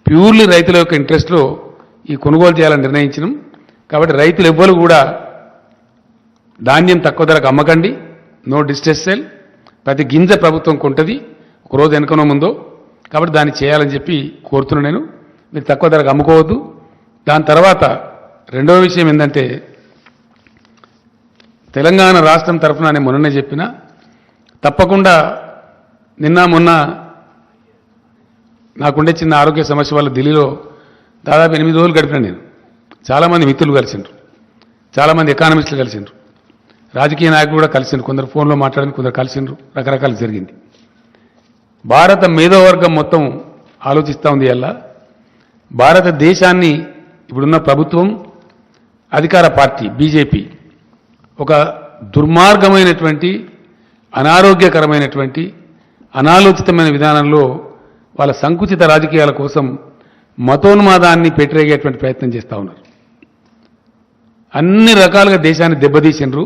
[SPEAKER 1] ప్యూర్లీ రైతుల యొక్క ఇంట్రెస్ట్లో ఈ కొనుగోలు చేయాలని నిర్ణయించినాం. కాబట్టి రైతులు ఎవ్వరు కూడా ధాన్యం తక్కువ ధరకు అమ్మకండి. No distress sale. ప్రతి గింజ ప్రభుత్వం కొంటది, ఒకరోజు వెనుకనో ముందో. కాబట్టి దాన్ని చేయాలని చెప్పి కోరుతున్నాను నేను. మీరు తక్కువ ధరకు అమ్ముకోవద్దు. దాని తర్వాత రెండవ విషయం ఏంటంటే, తెలంగాణ రాష్ట్రం తరఫున నేను మొన్ననే చెప్పిన, తప్పకుండా నిన్న మొన్న నాకుండే చిన్న ఆరోగ్య సమస్య వల్ల ఢిల్లీలో దాదాపు 8 రోజులు గడిపిన నేను. చాలామంది మిత్రులు కలిసిండ్రు, చాలామంది ఎకానమిస్టులు కలిసిండ్రు, రాజకీయ నాయకులు కూడా కలిసిండ్రు. కొందరు ఫోన్లో మాట్లాడిన, కొందరు కలిసిండ్రు. రకరకాలు జరిగింది. భారత మేధోవర్గం మొత్తం ఆలోచిస్తూ ఉంది. అలా భారతదేశాన్ని ఇప్పుడున్న ప్రభుత్వం, అధికార పార్టీ బీజేపీ ఒక దుర్మార్గమైనటువంటి, అనారోగ్యకరమైనటువంటి, అనాలోచితమైన విధానంలో వాళ్ళ సంకుచిత రాజకీయాల కోసం మతోన్మాదాన్ని పెట్టరేగేటువంటి ప్రయత్నం చేస్తూ ఉన్నారు. అన్ని రకాలుగా దేశాన్ని దెబ్బతీసిండ్రు.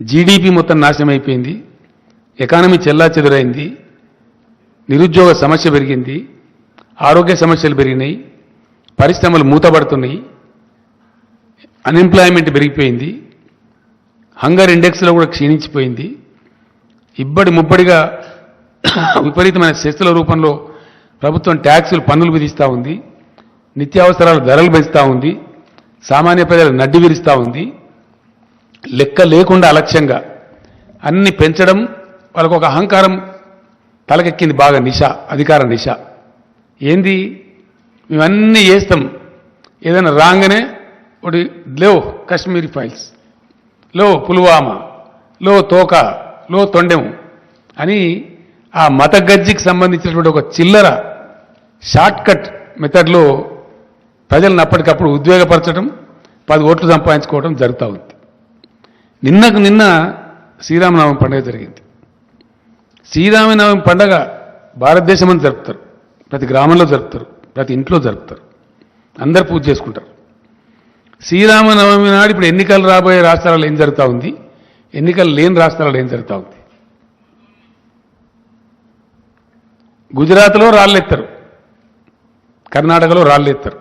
[SPEAKER 1] జీడీపీ మొత్తం నాశనం అయిపోయింది. ఎకానమీ చెల్లాచెదురైంది. నిరుద్యోగ సమస్య పెరిగింది. ఆరోగ్య సమస్యలు పెరిగినాయి. పరిశ్రమలు మూతపడుతున్నాయి. అన్ఎంప్లాయ్మెంట్ పెరిగిపోయింది. హంగర్ ఇండెక్స్లో కూడా క్షీణించిపోయింది. ఇబ్బడి ముబ్బడిగా విపరీతమైన సెస్సుల రూపంలో ప్రభుత్వం ట్యాక్సులు, పన్నులు విధిస్తూ ఉంది. నిత్యావసరాల ధరలు పెంచుతూ ఉంది. సామాన్య ప్రజలు నడ్డి విరుస్తూ ఉంది. లెక్క లేకుండా అలక్ష్యంగా అన్ని పెంచడం, వాళ్ళకు ఒక అహంకారం తలకెక్కింది బాగా. నిశ, అధికార నిశ. ఏంది, మేమన్నీ చేస్తాం, ఏదైనా రాగానే ఒకటి లో కాశ్మీరీ ఫైల్స్, లో పుల్వామా, లో తోక, లో తొండెం అని ఆ మత గజ్జికి సంబంధించినటువంటి ఒక చిల్లర షార్ట్కట్ మెథడ్లో ప్రజలను అప్పటికప్పుడు ఉద్వేగపరచడం, 10 ఓట్లు సంపాదించుకోవడం జరుగుతూ ఉంది. నిన్న శ్రీరామనవమి పండుగ జరిగింది. శ్రీరామనవమి పండుగ భారతదేశమంతా జరుపుతారు. ప్రతి గ్రామంలో జరుపుతారు, ప్రతి ఇంట్లో జరుపుతారు, అందరు పూజ చేసుకుంటారు. శ్రీరామనవమి నాడు ఇప్పుడు ఎన్నికలు రాబోయే రాష్ట్రాలలో ఏం జరుగుతూ ఉంది, ఎన్నికలు లేని రాష్ట్రాలలో ఏం జరుగుతూ ఉంది. గుజరాత్లో రాళ్ళెత్తారు, కర్ణాటకలో రాళ్ళేస్తారు,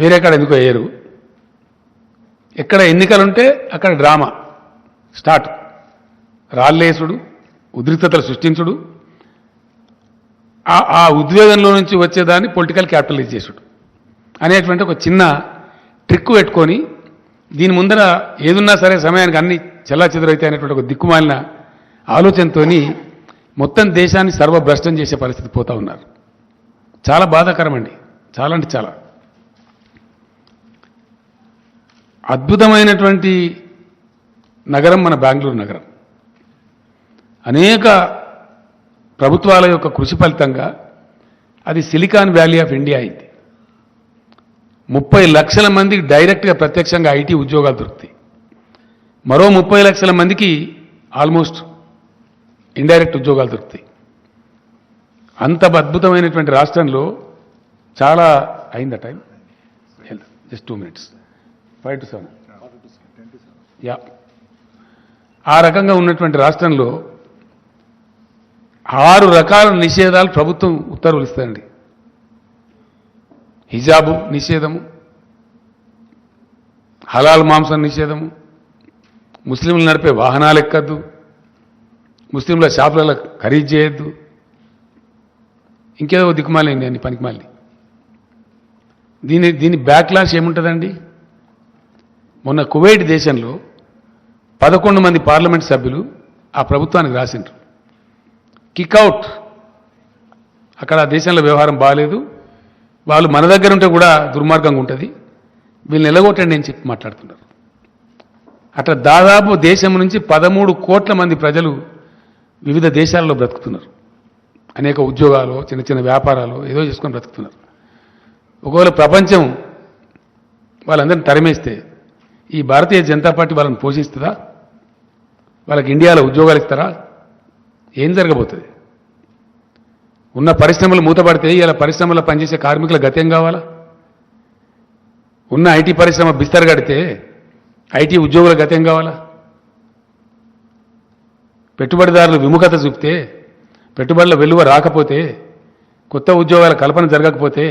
[SPEAKER 1] వేరే కాడ ఎందుకో వేయరు. ఎక్కడ ఎన్నికలుంటే అక్కడ డ్రామా స్టార్ట్, రాళ్ళేసుడు, ఉద్రిక్తతలు సృష్టించుడు, ఆ ఉద్వేగంలో నుంచి వచ్చేదాన్ని పొలిటికల్ క్యాపిటలైజ్ చేసుడు అనేటువంటి ఒక చిన్న ట్రిక్ పెట్టుకొని దీని ముందర ఏదున్నా సరే సమయానికి అన్ని చెల్లాచెదురైతే అనేటువంటి ఒక దిక్కుమాలిన ఆలోచనతో మొత్తం దేశాన్ని సర్వభ్రష్టం చేసే పరిస్థితి పోతా ఉన్నారు. చాలా బాధాకరం అండి, చాలా అంటే చాలా. అద్భుతమైనటువంటి నగరం మన బెంగళూరు నగరం. అనేక ప్రభుత్వాల యొక్క కృషి ఫలితంగా అది సిలికాన్ వ్యాలీ ఆఫ్ ఇండియా అయింది. 30 లక్షల మందికి డైరెక్ట్గా ప్రత్యక్షంగా ఐటీ ఉద్యోగాలు దొరుకుతాయి. మరో 30 లక్షల మందికి ఆల్మోస్ట్ ఇండైరెక్ట్ ఉద్యోగాలు దొరుకుతాయి. అంత అద్భుతమైనటువంటి రాష్ట్రంలో చాలా అయిందా time? Just 2 minutes, 5 to 7. Yeah, ఆ రకంగా ఉన్నటువంటి రాష్ట్రంలో 6 రకాల నిషేధాలు ప్రభుత్వం ఉత్తర్వులు ఇస్తారండి. హిజాబు నిషేధము, హలాల్ మాంసం నిషేధము, ముస్లింలు నడిపే వాహనాలు ఎక్కద్దు, ముస్లింల షాపులలో ఖరీదు చేయొద్దు, ఇంకేదో దిక్కుమాలి అన్ని పనికిమాలి. దీని బ్యాక్లాష్ ఏముంటుందండి? మొన్న కువైట్ దేశంలో 11 మంది పార్లమెంట్ సభ్యులు ఆ ప్రభుత్వానికి రాసిండ్రు, కిక్అవుట్. అక్కడ ఆ దేశంలో వ్యవహారం బాగాలేదు, వాళ్ళు మన దగ్గర ఉంటే కూడా దుర్మార్గంగా ఉంటుంది, వీళ్ళని ఎలగొట్టండి అని చెప్పి మాట్లాడుతున్నారు. అట్లా దాదాపు దేశం నుంచి 13 కోట్ల మంది ప్రజలు వివిధ దేశాలలో బ్రతుకుతున్నారు. అనేక ఉద్యోగాలు, చిన్న చిన్న వ్యాపారాలు ఏదో చేసుకొని బ్రతుకుతున్నారు. ఒకవేళ ప్రపంచం వాళ్ళందరినీ తరిమేస్తే ఈ భారతీయ జనతా పార్టీ వాళ్ళని పోషిస్తుందా? వాళ్ళకి ఇండియాలో ఉద్యోగాలు ఇస్తారా? ఏం జరగబోతుంది? ఉన్న పరిశ్రమలు మూతపడితే ఇలా పరిశ్రమలో పనిచేసే కార్మికుల గత్యం కావాలా? ఉన్న ఐటీ పరిశ్రమ బిస్తర్ కడితే ఐటీ ఉద్యోగుల గత్యం కావాలా? పెట్టుబడిదారులు విముఖత చూపితే, పెట్టుబడుల వెలువ రాకపోతే, కొత్త ఉద్యోగాల కల్పన జరగకపోతే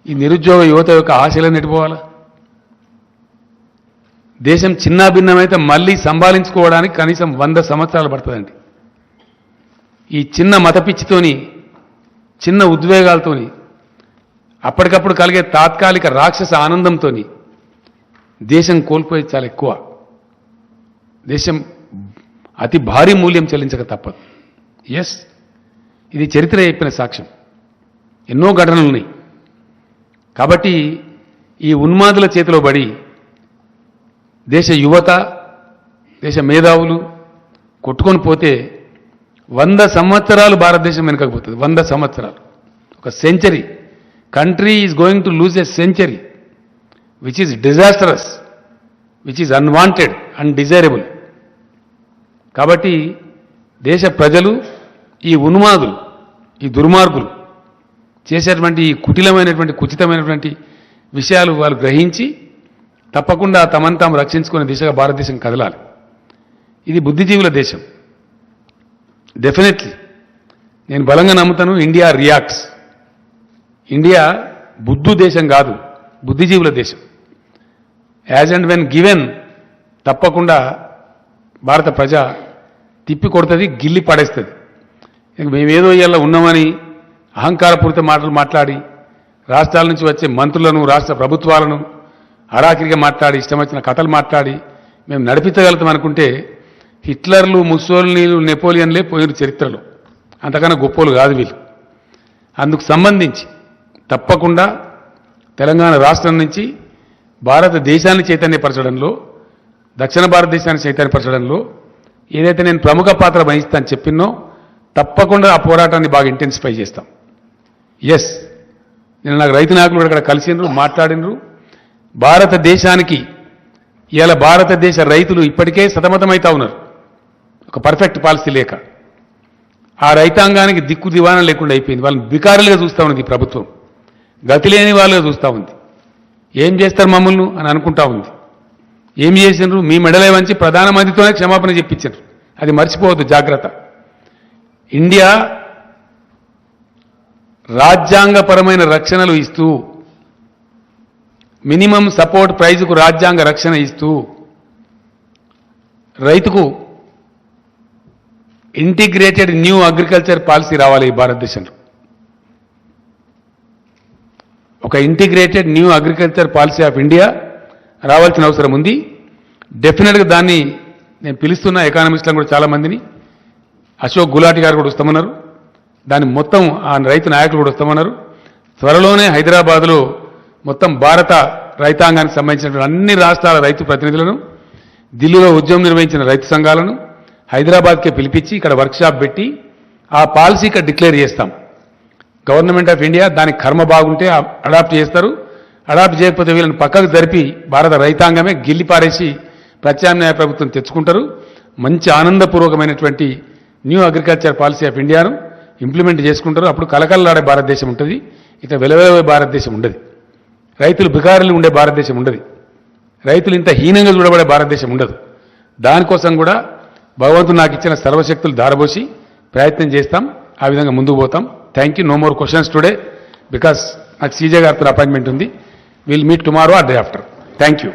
[SPEAKER 1] ఈ నిరుద్యోగ యువత యొక్క ఆశలను నెట్టిపోవాలా? దేశం చిన్నాభిన్నమైతే మళ్ళీ సంభాళించుకోవడానికి కనీసం 100 సంవత్సరాలు పడుతుందండి. ఈ చిన్న మతపిచ్చితోని, చిన్న ఉద్వేగాలతోని, అప్పటికప్పుడు కలిగే తాత్కాలిక రాక్షస ఆనందంతో దేశం కోల్పోయేది చాలా ఎక్కువ. దేశం అతి భారీ మూల్యం చెల్లించక తప్పదు. ఎస్, ఇది చరిత్ర చెప్పిన సాక్ష్యం. ఎన్నో ఘటనలు ఉన్నాయి. కాబట్టి ఈ ఉన్మాదుల చేతిలో పడి దేశ యువత, దేశ మేధావులు కొట్టుకొని పోతే 100 సంవత్సరాలు భారతదేశం వెనుకపోతుంది. 100 సంవత్సరాలు, ఒక century. Country is going to lose a century which is disastrous, which is unwanted, undesirable. కాబట్టి దేశ ప్రజలు, ఈ ఉన్మాదులు, ఈ దుర్మార్గులు చేసేటువంటి ఈ కుటిలమైనటువంటి, కుచితమైనటువంటి విషయాలు వాళ్ళు గ్రహించి తప్పకుండా తమను తాము రక్షించుకునే దిశగా భారతదేశం కదలాలి. ఇది బుద్ధిజీవుల దేశం. డెఫినెట్లీ నేను బలంగా నమ్ముతాను, ఇండియా రియాక్ట్స్. ఇండియా బుద్ధు దేశం కాదు, బుద్ధిజీవుల దేశం. యాజ్ అండ్ వెన్ గివెన్ తప్పకుండా భారత ప్రజ తిప్పి కొడుతుంది, గిల్లి పడేస్తుంది. మేమేదో ఇవాళ ఉన్నామని అహంకారపూరిత మాటలు మాట్లాడి రాష్ట్రాల నుంచి వచ్చే మంత్రులను, రాష్ట్ర ప్రభుత్వాలను అరాకిరిగా మాట్లాడి, ఇష్టం వచ్చిన కథలు మాట్లాడి మేము నడిపించగలుగుతాం అనుకుంటే హిట్లర్లు, ముస్సోలినీలు, నెపోలియన్లే పోయిన చరిత్రలో. అంతకన్నా గొప్పలు కాదు వీళ్ళు. అందుకు సంబంధించి తప్పకుండా తెలంగాణ రాష్ట్రం నుంచి భారతదేశాన్ని చైతన్యపరచడంలో, దక్షిణ భారతదేశాన్ని చైతన్యపరచడంలో ఏదైతే నేను ప్రముఖ పాత్ర వహిస్తాను చెప్పినో తప్పకుండా ఆ పోరాటాన్ని బాగా ఇంటెన్సిఫై చేస్తాం. ఎస్, నేను నాకు రైతు నాయకులు ఇక్కడ కలిసినరు, మాట్లాడినరు. భారతదేశానికి ఇవాళ భారతదేశ రైతులు ఇప్పటికే సతమతమవుతా ఉన్నారు, ఒక పర్ఫెక్ట్ పాలసీ లేక. ఆ రైతాంగానికి దిక్కు దివాణం లేకుండా అయిపోయింది. వాళ్ళని బికారులుగా చూస్తూ ఉంది ఈ ప్రభుత్వం, గతి లేని వాళ్ళుగా చూస్తూ ఉంది. ఏం చేస్తారు మమ్మల్ని అని అనుకుంటా ఉంది. ఏం చేసినారు? మీ మెడలే వంచి ప్రధానమంత్రితోనే క్షమాపణ చెప్పించారు. అది మర్చిపోవద్దు, జాగ్రత్త. ఇండియా రాజ్యాంగపరమైన రక్షణలు ఇస్తూ మినిమం సపోర్ట్ ప్రైజ్కు రాజ్యాంగ రక్షణ ఇస్తూ రైతుకు ఇంటిగ్రేటెడ్ న్యూ అగ్రికల్చర్ పాలసీ రావాలి ఈ భారతదేశంలో. ఒక integrated new agriculture policy of India రావాల్సిన అవసరం ఉంది. డెఫినెట్గా దాన్ని నేను పిలుస్తున్న ఎకానమిస్టులను కూడా చాలా మందిని, అశోక్ గులాటి గారు కూడా వస్తామన్నారు, దాన్ని మొత్తం ఆ రైతు నాయకులు కూడా వస్తామన్నారు. త్వరలోనే హైదరాబాద్లో మొత్తం భారత రైతాంగానికి సంబంధించిన అన్ని రాష్ట్రాల రైతు ప్రతినిధులను, ఢిల్లీలో ఉద్యమం నిర్వహించిన రైతు సంఘాలను హైదరాబాద్కే పిలిపించి ఇక్కడ వర్క్షాప్ పెట్టి ఆ పాలసీ ఇక్కడ డిక్లేర్ చేస్తాం. గవర్నమెంట్ ఆఫ్ ఇండియా దానికి కర్మ బాగుంటే అడాప్ట్ చేస్తారు, అడాప్ట్ చేయకపోతే వీళ్ళని పక్కకు జరిపి భారత రైతాంగమే గిల్లిపారేసి ప్రత్యామ్నాయ ప్రభుత్వం తెచ్చుకుంటారు. మంచి ఆనందపూర్వకమైనటువంటి న్యూ అగ్రికల్చర్ పాలసీ ఆఫ్ ఇండియాను ఇంప్లిమెంట్ చేసుకుంటారు. అప్పుడు కలకలలాడే భారతదేశం ఉంటుంది, ఇట్లా వెలవెలవే భారతదేశం ఉండదు, రైతులు బికారులు ఉండే భారతదేశం ఉండదు, రైతులు ఇంత హీనంగా చూడబడే భారతదేశం ఉండదు. దానికోసం కూడా భగవంతుడు నాకు ఇచ్చిన సర్వశక్తులు దారబోసి ప్రయత్నం చేస్తాం, ఆ విధంగా ముందుకు పోతాం. Thank you. No more questions today because నాకు సీజే గారితో అపాయింట్మెంట్ ఉంది. Will meet tomorrow or day after. Thank you.